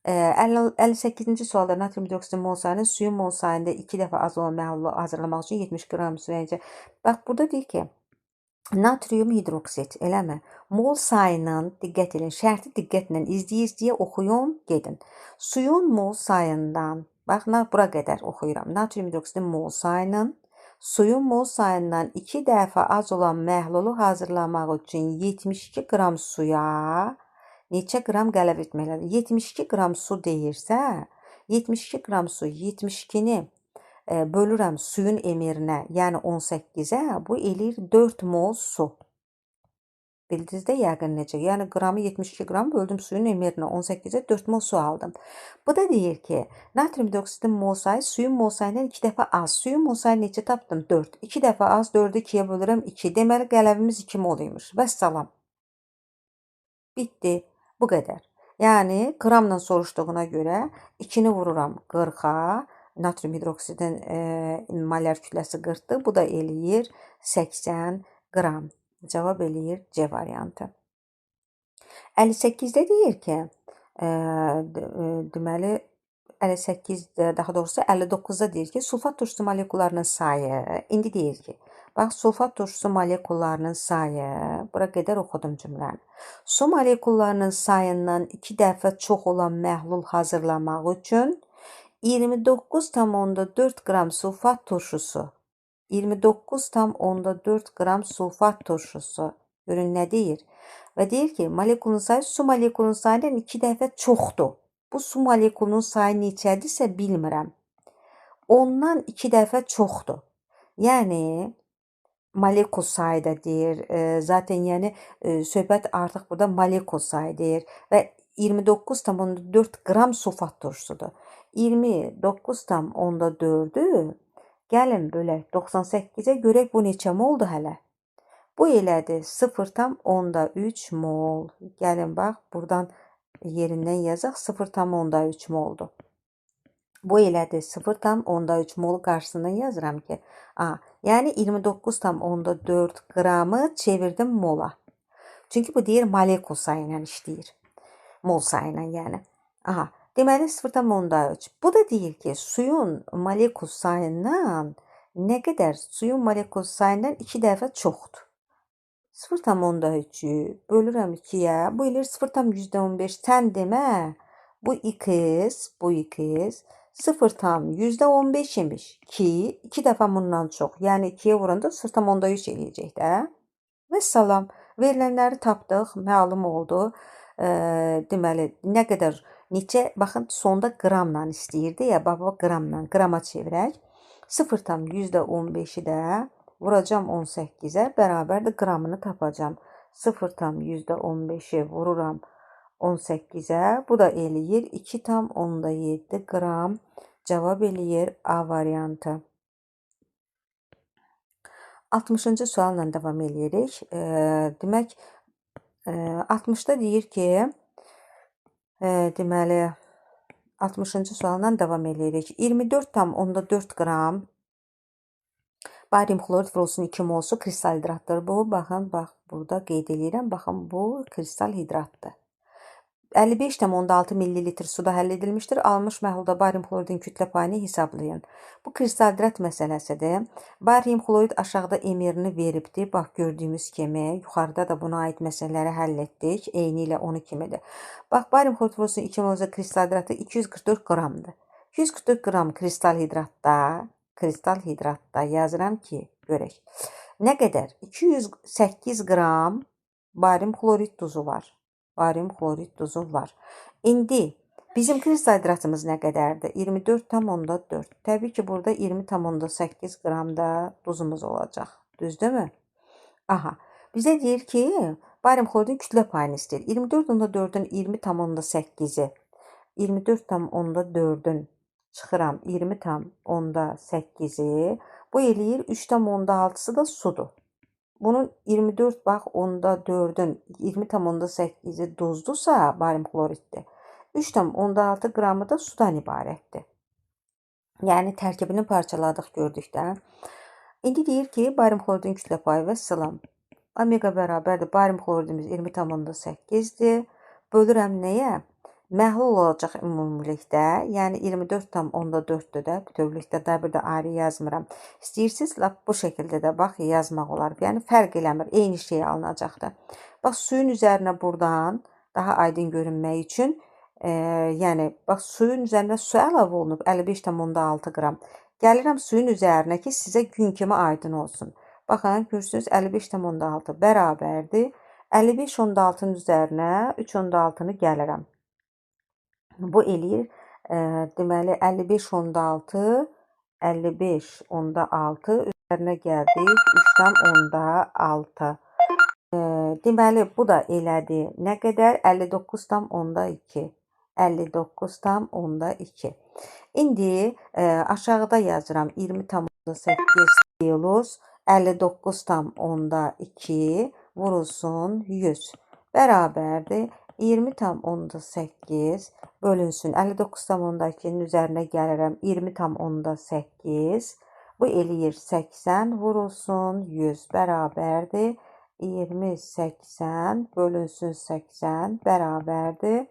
58-ci sualda natrium hidroksidin mol sayının suyun mol sayında 2 dəfə az olan məhlulu hazırlamaq üçün 70 qram su verəcək. Bax, burada deyir ki, natrium hidroksid, eləmi? Mol sayının, diqqət edin, şərti diqqətlə izləyə oxuyun, gedin. Suyun mol sayından, bax, bura qədər oxuyuram. Natrium hidroksidin mol sayının, suyun mol sayından 2 dəfə az olan məhlulu hazırlamaq üçün 72 qram suya neçə qram qələb etməklədir? 72 qram su deyirsə, 72 qram su, 72-ni bölürəm suyun emirinə, yəni 18-ə, bu eləyir 4 mol su. Bildiniz də yəqin necə? Yəni qramı 72 qram böldüm suyun emirinə 18-ə 4 mol su aldım. Bu da deyir ki, natrium hidroksidin mol sayı suyun mol sayından 2 dəfə az. Suyun mol sayı neçə tapdım? 4. 2 dəfə az, 4-ü 2-yə bölürəm 2. Deməli, qələbimiz 2 mol imiş. Vəssalam. Bitdi. Bu qədər. Yəni, qramla soruşduğuna görə 2-ni vururam 40-a. Natrium hidroksidin molyar kütləsi 40-dır. Bu da eləyir 80 qram. Cavab eləyir C variantı. 58-də deyir ki, deməli, 58-də, daha doğrusu 59-da deyir ki, sulfat turşusu molekullarının sayı, indi deyir ki, bax, sulfat turşusu molekullarının sayı, bura qədər oxudum cümləni. Su molekullarının sayından 2 dəfə çox olan məhlul hazırlamaq üçün 29,4 qram sulfat turşusu, 29,4 qram sulfat turşusu, görün nə deyir? Və deyir ki, molekulun sayı su molekulun sayından 2 dəfə çoxdur. Bu su molekulunun sayı neçədirsə bilmirəm. Ondan 2 dəfə çoxdur. Yəni, molekul sayı da deyir. Zaten yəni söhbət artıq burada molekul sayı deyir. Və 29,4 qram sulfat turşusudur. 29,4-ü gəlin bölək 98-ə görək bu neçə moldur hələ. Bu elədir 0,3 mol. Gəlin bax, buradan yerindən yazaq 0,3 moldur. Bu elədir 0,3 mol qarşısından yazıram ki, yəni 29,4 qramı çevirdim mola. Çünki bu deyir molekul sayı ilə işləyir. Mol sayı ilə yəni. Deməli 0,3. Bu da deyir ki, suyun molekul sayından nə qədər? Suyun molekul sayından 2 dəfə çoxdur. 0,3-ü bölürəm 2-yə. Bu eləyir 0,15. Sən demə, bu x 0,15 imiş ki, 2 dəfə bundan çox. Yəni 2-yə vuranda 0,3 eləyəcək də. Və salam. Verilənləri tapdıq, məlum oldu. deməli, nə qədər, neçə, baxın, sonda qramla istəyirdi ya, bax, bu qramla, qrama çevirək. 0,15-i də vuracam 18-ə, bərabərdir qramını tapacam. 0,15-i vururam 18-ə, bu da eləyir 2,7 qram. Cavab eləyir A variantı. 60-cı sualla davam eləyirik. Demək, 60-da deyir ki, deməli, 60-cı sualla davam eləyirik. 24,4 qram barium xlorid vurulsun 2 mol su kristal hidratdır. Bu, baxın, bax, burada qeyd edirəm. Baxın, bu kristal hidratdır. 55,6 ml suda həll edilmişdir. Alınmış məhlulda barium xloridin kütlə payını hesablayın. Bu kristal hidrat məsələsidir. Barium xlorid aşağıda emirini veribdir. Bax, gördüyümüz kimi, yuxarıda da buna aid məsələləri həll etdik. Eyni ilə onu kimidir. Bax, barium xlorid vurulsun 2 mol kristal hidratı 244 qramdır. 244 qram kristal hidratda yazıram ki, görək. Nə qədər? 208 qram barium xlorid duzu var. İndi bizim kristal hidratımız nə qədərdir? 24,4. Təbii ki, burada 20,8 qram da duzumuz olacaq. Düzdürmü? Aha, bizə deyir ki, barium xloridin kütlə payını istəyir. 24,4-ün 20,8-i 24,4-ün çıxıram 20,8-i, bu eləyir 3,6-sı da sudur. Bunun 24, bax, onda 4-ün 20,8-i duzdursa, barium xloriddir. 3,6 qramı da sudan ibarətdir. Yəni, tərkibini parçaladıq, gördük də. İndi deyir ki, barium xloridin kütlə payı və salam. Omega bərabərdir. Barium xloridimiz 20,8-dir. Bölürəm nəyə? Məhlul olacaq ümumilikdə, yəni 24,4-dür də, bütövlükdə də bir də ayrı yazmıram. İstəyirsiniz, bu şəkildə də bax, yazmaq olar. Yəni, fərq eləmir, eyni şey alınacaqdır. Bax, suyun üzərinə buradan daha aydın görünmək üçün, yəni, bax, suyun üzərinə su əlavə olunub 55,6 qram. Gəlirəm suyun üzərinə ki, sizə gün kimi aydın olsun. Baxın, görürsünüz, 55,6 bərabərdir. 55,6-nın üzərinə 3,6-nı gəlirəm. Bu eləyir, deməli, 55,6 üzərinə gəldik, 3,6. Deməli, bu da elədi. Nə qədər? 59,2. 59,2. İndi aşağıda yazıram 20,8 kilus 59,2 vurulsun 100. Bərabərdir. 20,8 bölünsün 59,2-nin üzərinə gəlirəm 20,8. Bu eləyir 80 vurulsun 100 bərabərdir. 20,80 bölünsün 80 bərabərdir.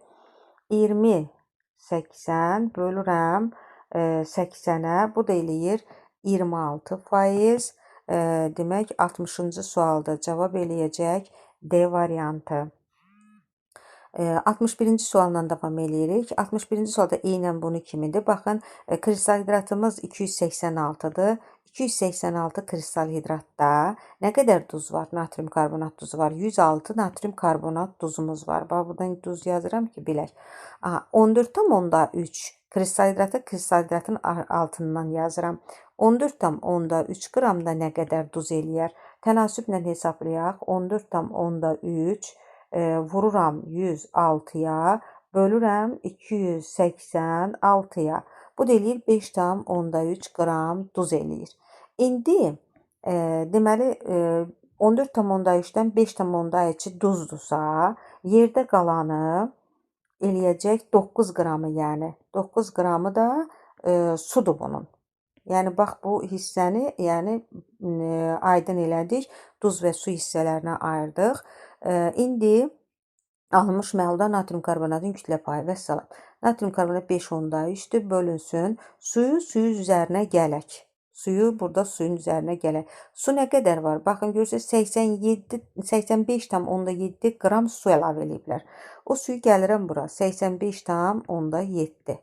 20,80 bölürəm 80-ə. Bu da eləyir 26%. Demək, 60-cı sualda cavab eləyəcək D variantı. 61-ci sualla davam eləyirik. 61-ci sualda eynən bunu kimidir. Baxın, kristal hidratımız 286-dır. 286 kristal hidratda nə qədər duz var? Natrium karbonat duzu var. 106 natrium karbonat duzumuz var. Bax, buradan duz yazıram ki, bilək. 14,3 kristal hidratı kristal hidratın altından yazıram. 14,3 qramda nə qədər duz eləyər? Tənasüblə hesablayaq. 14,3 vururam 106-ya, bölürəm 286-ya. Bu da eləyir 5,3 qram duz eləyir. İndi, deməli, 14,3-dən 5,2 duzdursa, yerdə qalanı eləyəcək 9 qramı, yəni 9 qramı da sudur bunun. Yəni, bax, bu hissəni aydın elədik, duz və su hissələrinə ayırdıq. İndi alınmış məhlulda natrium karbonatın kütlə payı və salam. Natrium karbonat 5,3-dür, bölünsün. Suyu üzərinə gələk. Burada suyun üzərinə gələk. Su nə qədər var? Baxın, görürsünüz, 85,7 qram su əlavə eləyiblər. O suyu gəlirəm bura, 85,7.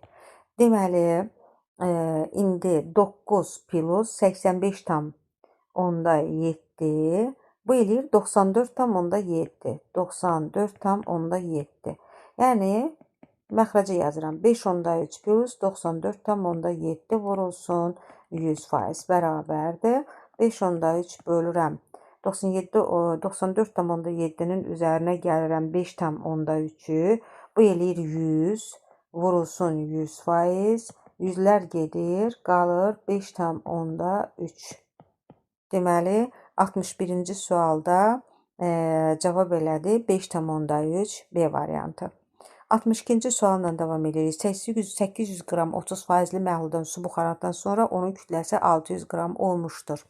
Deməli, indi 9 plus 85,7 Bu eləyir 94,7. 94,7. Yəni məxrəcə yazıram. 5,3 plus 94,7 vurulsun 100% bərabərdir. 5,3 bölürəm. 94,7-nin üzərinə gəlirəm 5,3-ü. Bu eləyir 100 vurulsun 100%. Yüzlər gedir, qalır 5,3. Deməli, 61-ci sualda cavab elədi 5,3 B variantı. 62-ci sualla davam edirik. 800 qram 30%li məhluldan su buxarlandıqdan sonra onun kütləsi 600 qram olmuşdur.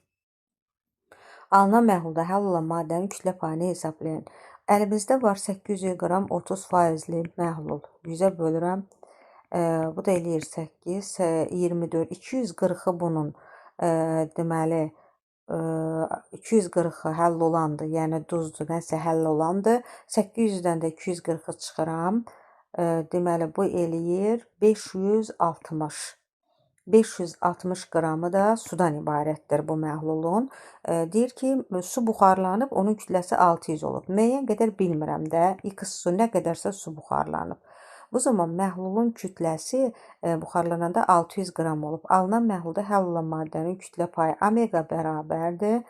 Alınan məhlulda həll olan maddənin kütlə payını hesablayın. Əlimizdə var 800 qram 30%li məhlul. 100-ə bölürəm. Bu da eləyir 8, 24. 240-ı bunun deməli 240-ı həll olandır, yəni duzdur, nəsə həll olandır. 800-dən də 240-ı çıxıram. Deməli, bu eləyir 560. 560 qramı da sudan ibarətdir bu məhlulun. Deyir ki, su buxarlanıb, onun kütləsi 600 olub. Müəyyən qədər bilmirəm də, x su nə qədərsə su buxarlanıb. Bu zaman məhlulun kütləsi buxarlananda 600 qram olub. Alınan məhlulda həll olan maddənin kütlə payı omega bərabərdir.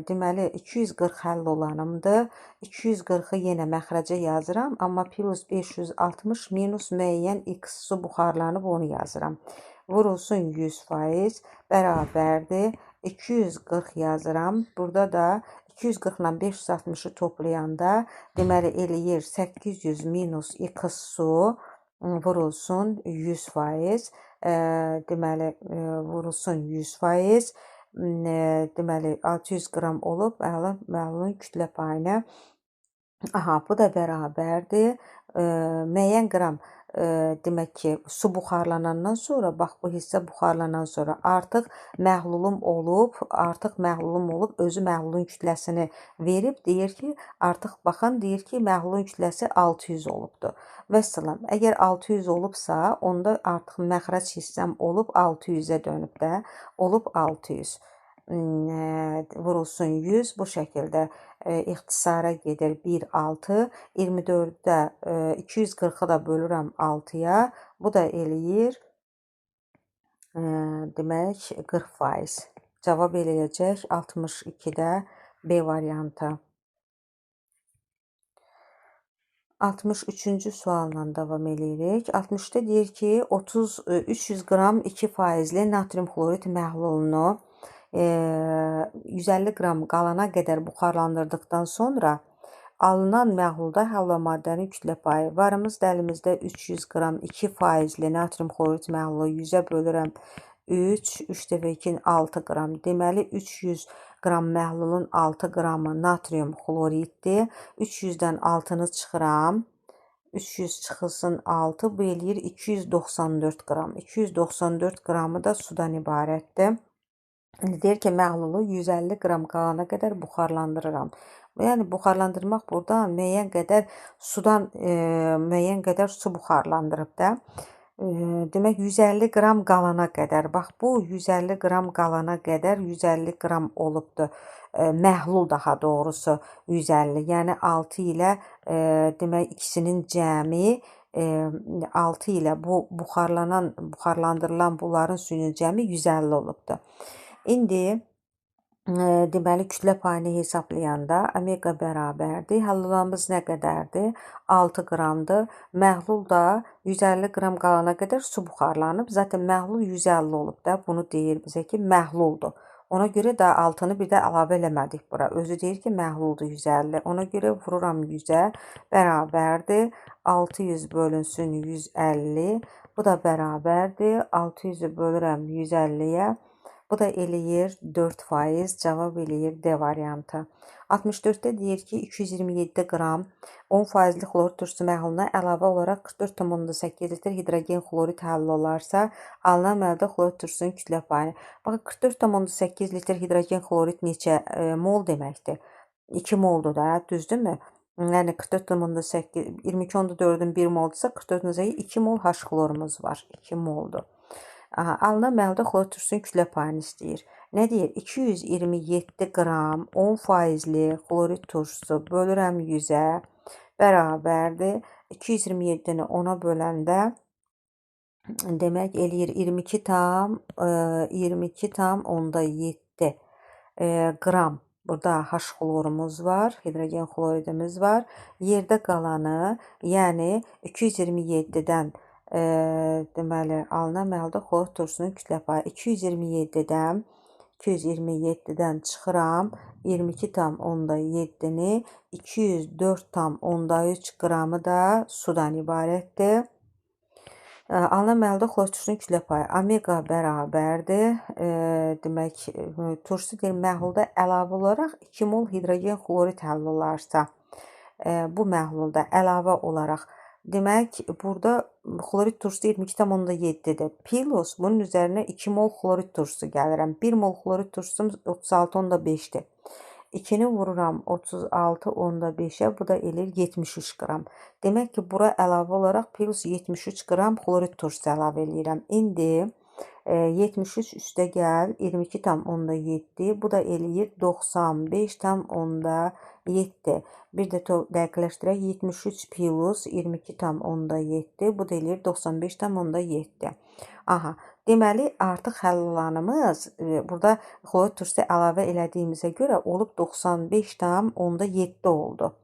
Deməli, 240 həll olanımdır. 240-ı yenə məxrəcə yazıram, amma plus 560 minus müəyyən x su buxarlanıb onu yazıram. Vurulsun 100% bərabərdir. 240 yazıram. Burada da 240 ilə 560-ı toplayanda deməli eləyir 800 minus x su vurulsun 100%. Deməli vurulsun 100%. Deməli 600 qram olub, məhlulun kütlə payına. Bu da bərabərdir. Müəyyən qram demək ki, su buxarlanandan sonra, bax bu hissə buxarlanan sonra artıq məhlulum olub, özü məhlulun kütləsini verib, deyir ki, artıq baxın, deyir ki, məhlulun kütləsi 600 olubdur. Vəssalam, əgər 600 olubsa, onda artıq məxrəc hissəm olub 600-ə dönüb də, olub 600. Vurulsun 100, bu şəkildə ixtisara gedir 1, 6, 24-də 240-ı da bölürəm 6-ya, bu da eləyir demək 40%. Cavab eləyəcək 62-də B variantı. 63-cü sualla davam edirik. 60-da deyir ki, 300 qram 2%li natrium xlorid məhlulunu 150 qram qalana qədər buxarlandırdıqdan sonra alınan məhlulda həll olan maddənin kütlə payı. Varımız da əlimizdə 300 qram 2%li natrium xlorid məhlulu 100-ə bölürəm 3, 3 dəfə 2, 6 qram. Deməli, 300 qram məhlulun 6 qramı natrium xloriddir. 300-dən 6-nı çıxıram. 300 çıxılsın 6, bu eləyir 294 qram. 294 qramı da sudan ibarətdir. Deyir ki, məhlulu 150 qram qalana qədər buxarlandırıram. Yəni, buxarlandırmaq buradan müəyyən qədər su buxarlandırıb da. Demək, 150 qram qalana qədər. Bax, bu 150 qram qalana qədər 150 qram olubdur. Məhlul daha doğrusu 150. Yəni, 6 ilə demək, ikisinin cəmi 6 ilə bu buxarlandırılan bunların suyunun cəmi 150 olubdur. İndi deməli kütlə payını hesablayanda omega bərabərdir. Həll olanımız nə qədərdir? 6 qramdır. Məhlul da 150 qram qalana qədər su buxarlanıb. Zaten məhlul 150 olub da. Bunu deyir bizə ki, məhluldur. Ona görə də 6-nı bir də əlavə eləmədik bura. Özü deyir ki, məhluldur 150. Ona görə vururam 100-ə bərabərdir. 600 bölünsün 150. Bu da bərabərdir. 600-ü bölürəm 150-yə. Bu da eləyir 4%, cavab eləyir D variantı. 64-də deyir ki, 227 qram 10%li xlor turşusu məhluluna əlavə olaraq 44,8 litr hidrogen xlorid həll olarsa, alınan məludə xlor turşusunun kütlə payını. Baxın, 44,8 litr hidrogen xlorid neçə mol deməkdir? 2 moldur da, düzdürmü? Yəni 44,8, 22,4-ün 1 moldursa, 44,2 mol H xlorumuz var. 2 moldur. Aha, alınan məhlulda xlorid turşusunun kütlə payını istəyir. Nə deyir? 227 qram 10%li xlorid turşusu bölürəm 100-ə bərabərdir. 227-ni 10-a böləndə demək eləyir 22,7 qram. Burada H xlorumuz var, hidrogen xloridimiz var. Yerdə qalanı, yəni 227-dən deməli alınan məhlulda xlorid turşusunun kütlə payı 227-dən çıxıram 22,7-ni 204,3 qramı da sudan ibarətdir. Alınan məhlulda xlorid turşusunun kütlə payı omega bərabərdir. Demək, turşusu deyir, məhlulda əlavə olaraq 2 mol hidrogen xlorid həll olarsa, bu məhlulda əlavə olaraq, demək, burada xlorid turşusu 22,7-dir. Plus bunun üzərinə 2 mol xlorid turşusu gəlirəm. 1 mol xlorid turşusumuz 36,5-dir. 2-ni vururam 36,5-ə, bu da eləyir 73 qram. Demək ki, bura əlavə olaraq plus 73 qram xlorid turşusu əlavə eləyirəm. İndi 73 üstə gəl 22,7, bu da eləyir 95,7. Bir də dəqiqləşdirək, 73 plus 22,7, bu da eləyir 95,7. Aha, deməli artıq həll olanımız burada xlorid turşusu əlavə elədiyimizə görə olub 95,7 oldu.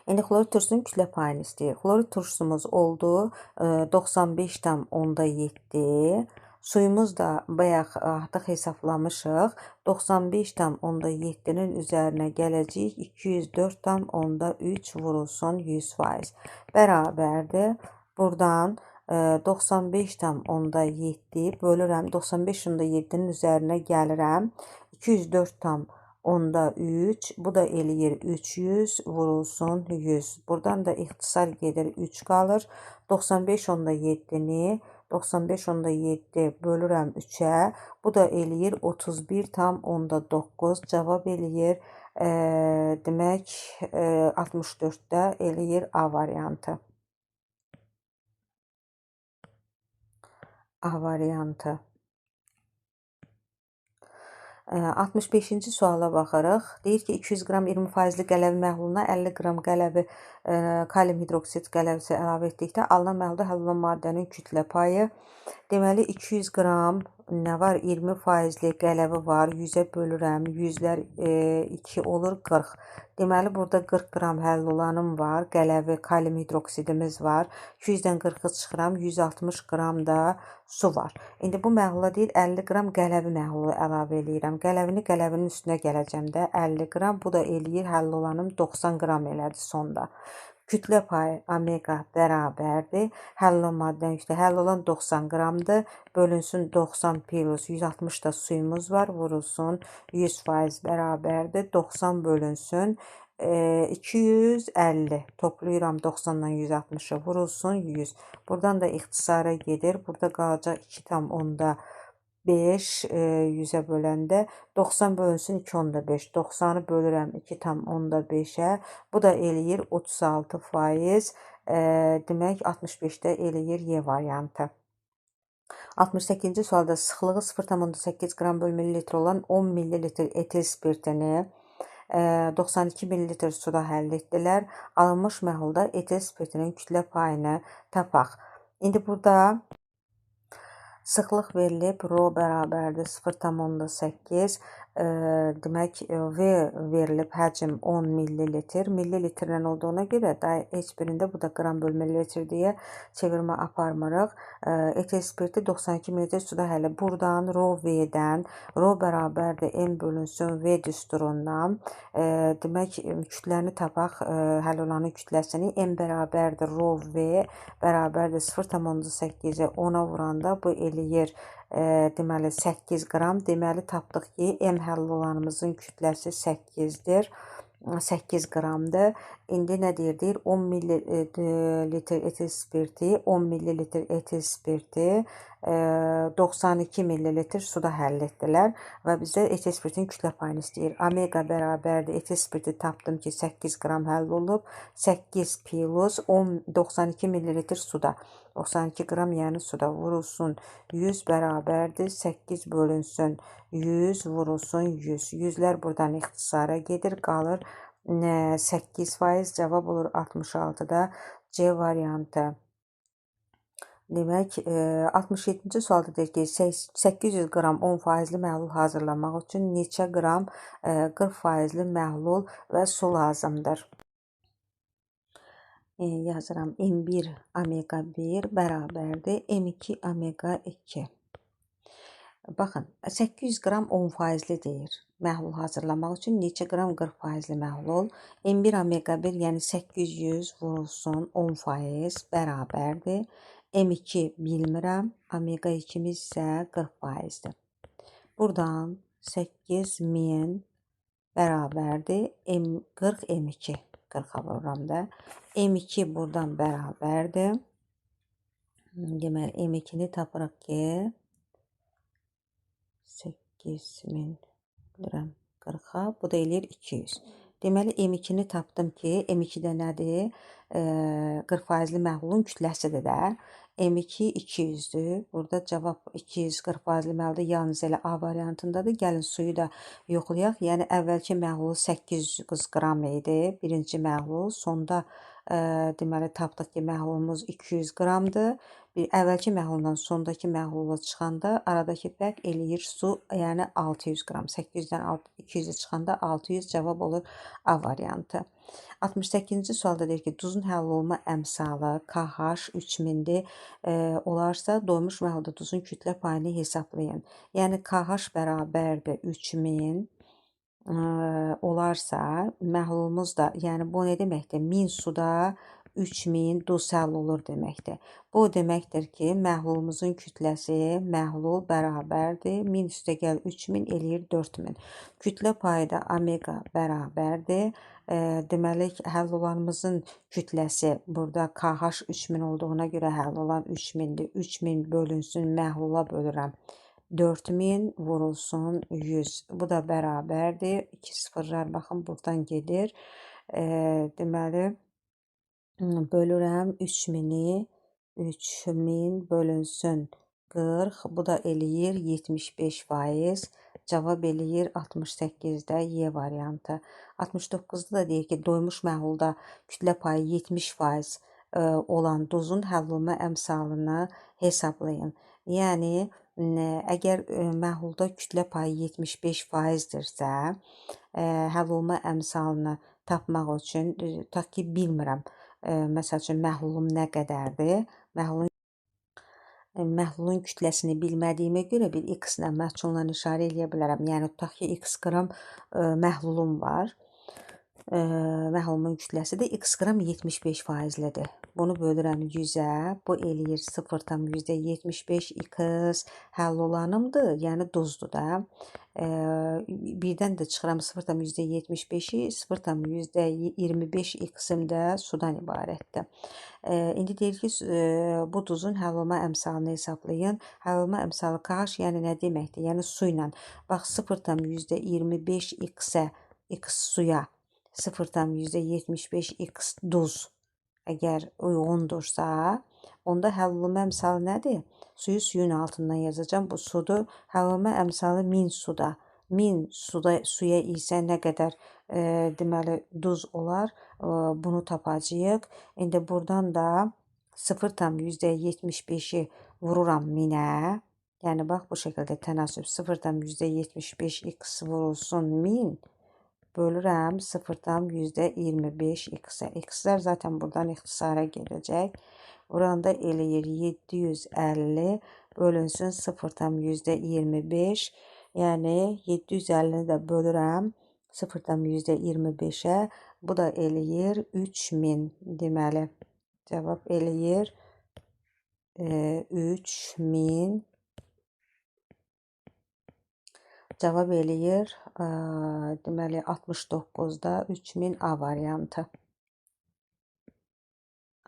İndi xlorid turşusunun kütlə payını istəyir. Xlorid turşusumuz oldu 95,7. Suyumuz da bayaq artıq hesablamışıq. 95,7-nin üzərinə gələcəyik 204,3 vurulsun 100%. Bərabərdir. Buradan 95,7 bölürəm. 95,7-nin üzərinə gəlirəm. 204,3, bu da eləyir 300 vurulsun 100. Buradan da ixtisar gedir 3 qalır. 95,7-ni 95,7 bölürəm 3-ə. Bu da eləyir 31,9. Cavab eləyir demək 64-də eləyir A variantı. A variantı. 65-ci suala baxırıq. Deyir ki, 200 qram 20%li qələvi məhluluna 50 qram qələvi kalium hidroksid qələvisi əlavə etdikdə alınan məhlulda həll olunan maddənin kütlə payı. Deməli, 200 qram nə var? 20%li qələvi var. 100-ə bölürəm. 100-lər 2 olur 40. Deməli, burada 40 qram həll olanım var. Qələvi kalium hidroksidimiz var. 200-dən 40-ı çıxıram. 160 qram da su var. İndi bu məhlula deyir 50 qram qələvi məhlulu əlavə eləyirəm. Qələvini qələvinin üstünə gələcəm də 50 qram. Bu da eləyir həll olanım 90 qram elədi sonda. Kütlə payı omega bərabərdir. Həll olan maddənin kütlə həll olan 90 qramdır. Bölünsün 90 plus 160 da suyumuz var. Vurulsun 100% bərabərdir. 90 bölünsün 250. Toplayıram 90-dan 160-ı vurulsun 100. Buradan da ixtisara gedir. Burada qalacaq 2,5 100-ə böləndə 90 bölünsün 2,5. 90-ı bölürəm 2,5-ə. Bu da eləyir 36%. Demək 65-də eləyir Y variantı. 68-ci sualda sıxlığı 0,8 qram bölü millilitr olan 10 millilitr etil spirtini 92 millilitr suda həll etdilər. Alınmış məhlulda etil spirtinin kütlə payını tapaq. İndi burada sıxlıq verilib, rho bərabərdir 0,8. Demək, V verilib, həcm 10 millilitr. Millilitrlə olduğuna görə heç birində bu da qram bölü millilitr deyə çevirmə aparmırıq. Etil spirti 92 millilitr suda həll. Buradan rho V-dən, rho bərabərdir M bölünsün V düsturundan. Demək, kütləni tapaq, həll olanın kütləsini. M bərabərdir rho V bərabərdir 0,8-i 10-a vuranda bu eləyir deməli 8 qram. Deməli tapdıq ki, M həll olanımızın kütləsi 8-dir. 8 qramdır. İndi nə deyir? Deyir 10 millilitr etil spirti, 10 millilitr etil spirti 92 millilitr suda həll etdilər və bizə etil spirtin kütlə payını istəyir. Omega bərabərdir. Etil spirti tapdım ki, 8 qram həll olub. 8 plus 92 millilitr suda. 92 qram yəni suda vurulsun 100 bərabərdir. 8 bölünsün 100 vurulsun 100. 100'lər buradan ixtisara gedir. Qalır 8%. Cavab olur 66'da C variantı. Demək, 67-ci sualda deyir ki, 800 qram 10%li məhlul hazırlamaq üçün neçə qram 40%li məhlul və su lazımdır? Yazıram, M1 omega 1 bərabərdir M2 omega 2. Baxın, 800 qram 10%li deyir. Məhlul hazırlamaq üçün neçə qram 40%li məhlul? M1 omega 1, yəni 800 vurulsun 10% bərabərdir. M2 bilmirəm, omega 2'miz isə 40%'dir. Buradan 8000 bərabərdir 40 M2. 40'a vururam da. M2 buradan bərabərdir. Deməli, M2'ni tapırıq ki 8000 bilirəm 40'a, bu da eləyir 200. Deməli, M2'ni tapdım ki, M2'də nədir? 40%li məhlulun kütləsidir də. M2 200'dür. Burada cavab 240%li məhlulda yalnız elə A variantındadır. Gəlin suyu da yoxlayaq. Yəni, əvvəlki məhlulu 800 qram idi. Birinci məhlul. Sonda deməli, tapdıq ki, məhlulumuz 200 qramdır. Əvvəlki məhluldan sondakı məhlula çıxanda aradakı fərq eləyir su, yəni 600 qram. 800-dən 200'e çıxanda 600 cavab olur A variantı. 68-ci sualda deyir ki, duzun həll olma əmsalı KH 3000'dir. Olarsa doymuş məhlulda duzun kütlə payını hesablayın. Yəni KH bərabərdir 3000 olarsa məhlulumuz da, yəni bu nə deməkdir? 1000 suda 3000 duz həll olur deməkdir. Bu deməkdir ki, məhlulumuzun kütləsi məhlul bərabərdir. 1000 üstə gəl 3000 eləyir 4000. Kütlə payı da omega bərabərdir. Deməli, həll olanımızın kütləsi burada KH 3000 olduğuna görə həll olan 3000'dir. 3000 bölünsün məhlula bölürəm. 4000 vurulsun 100. Bu da bərabərdir. 2 sıfırlar baxın buradan gedir. Deməli, bölürəm 3000'i. 3000 bölünsün 40. Bu da eləyir 75%. Cavab eləyir 68'də Y variantı. 69'da da deyir ki, doymuş məhlulda kütlə payı 70% olan duzun həll olma əmsalını hesablayın. Yəni, əgər məhlulda kütlə payı 75%'dirsə, həll olma əmsalını tapmaq üçün, tutaq ki, bilmirəm, məsəl üçün, məhlulum nə qədərdir? Məhlulun kütləsini bilmədiyimə görə bir x-lə məhsulla işarə eləyə bilərəm. Yəni, tutaq ki, x qram məhlulum var. Məhlulumun kütləsi də x qram 75%lidir. Bunu bölürəm 100'ə. Bu eləyir 0,75 x həll olanımdır. Yəni, duzdur da. Birdən də çıxıram 0,75'i, 0,25 x-im də sudan ibarətdir. İndi deyir ki, bu duzun həll olma əmsalını hesablayın. Həll olma əmsalı KH, yəni nə deməkdir? Yəni su ilə. Bax, 0,25 x-ə, x suya, 0,75 x duz əgər uyğundursa, onda həll olma əmsalı nədir? Suyu suyun altından yazacağım. Bu sudur. Həll olma əmsalı 1000 suda. 1000 suya isə nə qədər deməli duz olar? Bunu tapacağıq. İndi buradan da 0,75'i vururam 1000'ə. Yəni, bax, bu şəkildə tənasüb 0,75 x vurulsun 1000 bölürəm 0,25 x-ə. X-lər zaten buradan ixtisara gedəcək. Buranda eləyir 750 bölünsün 0,25. Yəni, 750'ni də bölürəm 0,25'ə. Bu da eləyir 3000. Deməli, cavab eləyir 3000. Cavab eləyir, deməli, 69'da 3000 A variantı.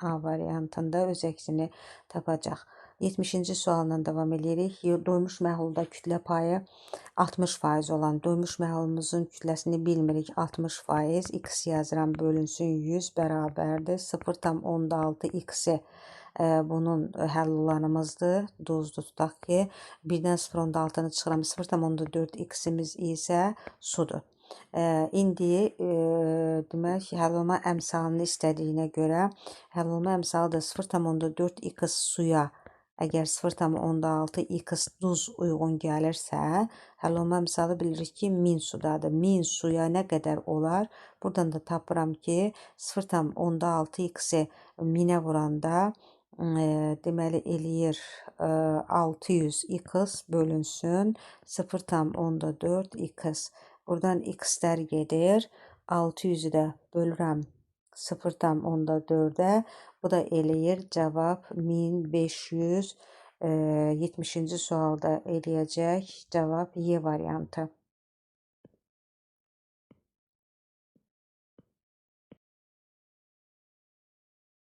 A variantında öz əksini tapacaq. 70-ci sualla davam edirik. Doymuş məhlulda kütlə payı 60% olan doymuş məhlulumuzun kütləsini bilmirik. 60%. X yazıram, bölünsün 100 bərabərdir. 0,6 x-i bunun həllularımızdır. Duzlu tutaq ki, 1-dən 0,6-nı çıxıram. 0,4 x-imiz isə sudur. İndi demək, həllolma əmsalını istədiyinə görə həllolma əmsalı da 0,4 x suya əgər 0,6 x duz uyğun gəlirsə, həllolma əmsalı bilirik ki, 1000 sudadır. 1000 suya nə qədər olar? Buradan da tapıram ki, 0,6 x-i 1000-ə vuranda deməli eləyir 600 x bölünsün 0,4 x. Buradan x-lər gedir. 600-ü də bölürəm 0,4-ə. Bu da eləyir cavab 1500. 70-ci sualda eləyəcək cavab Y variantı.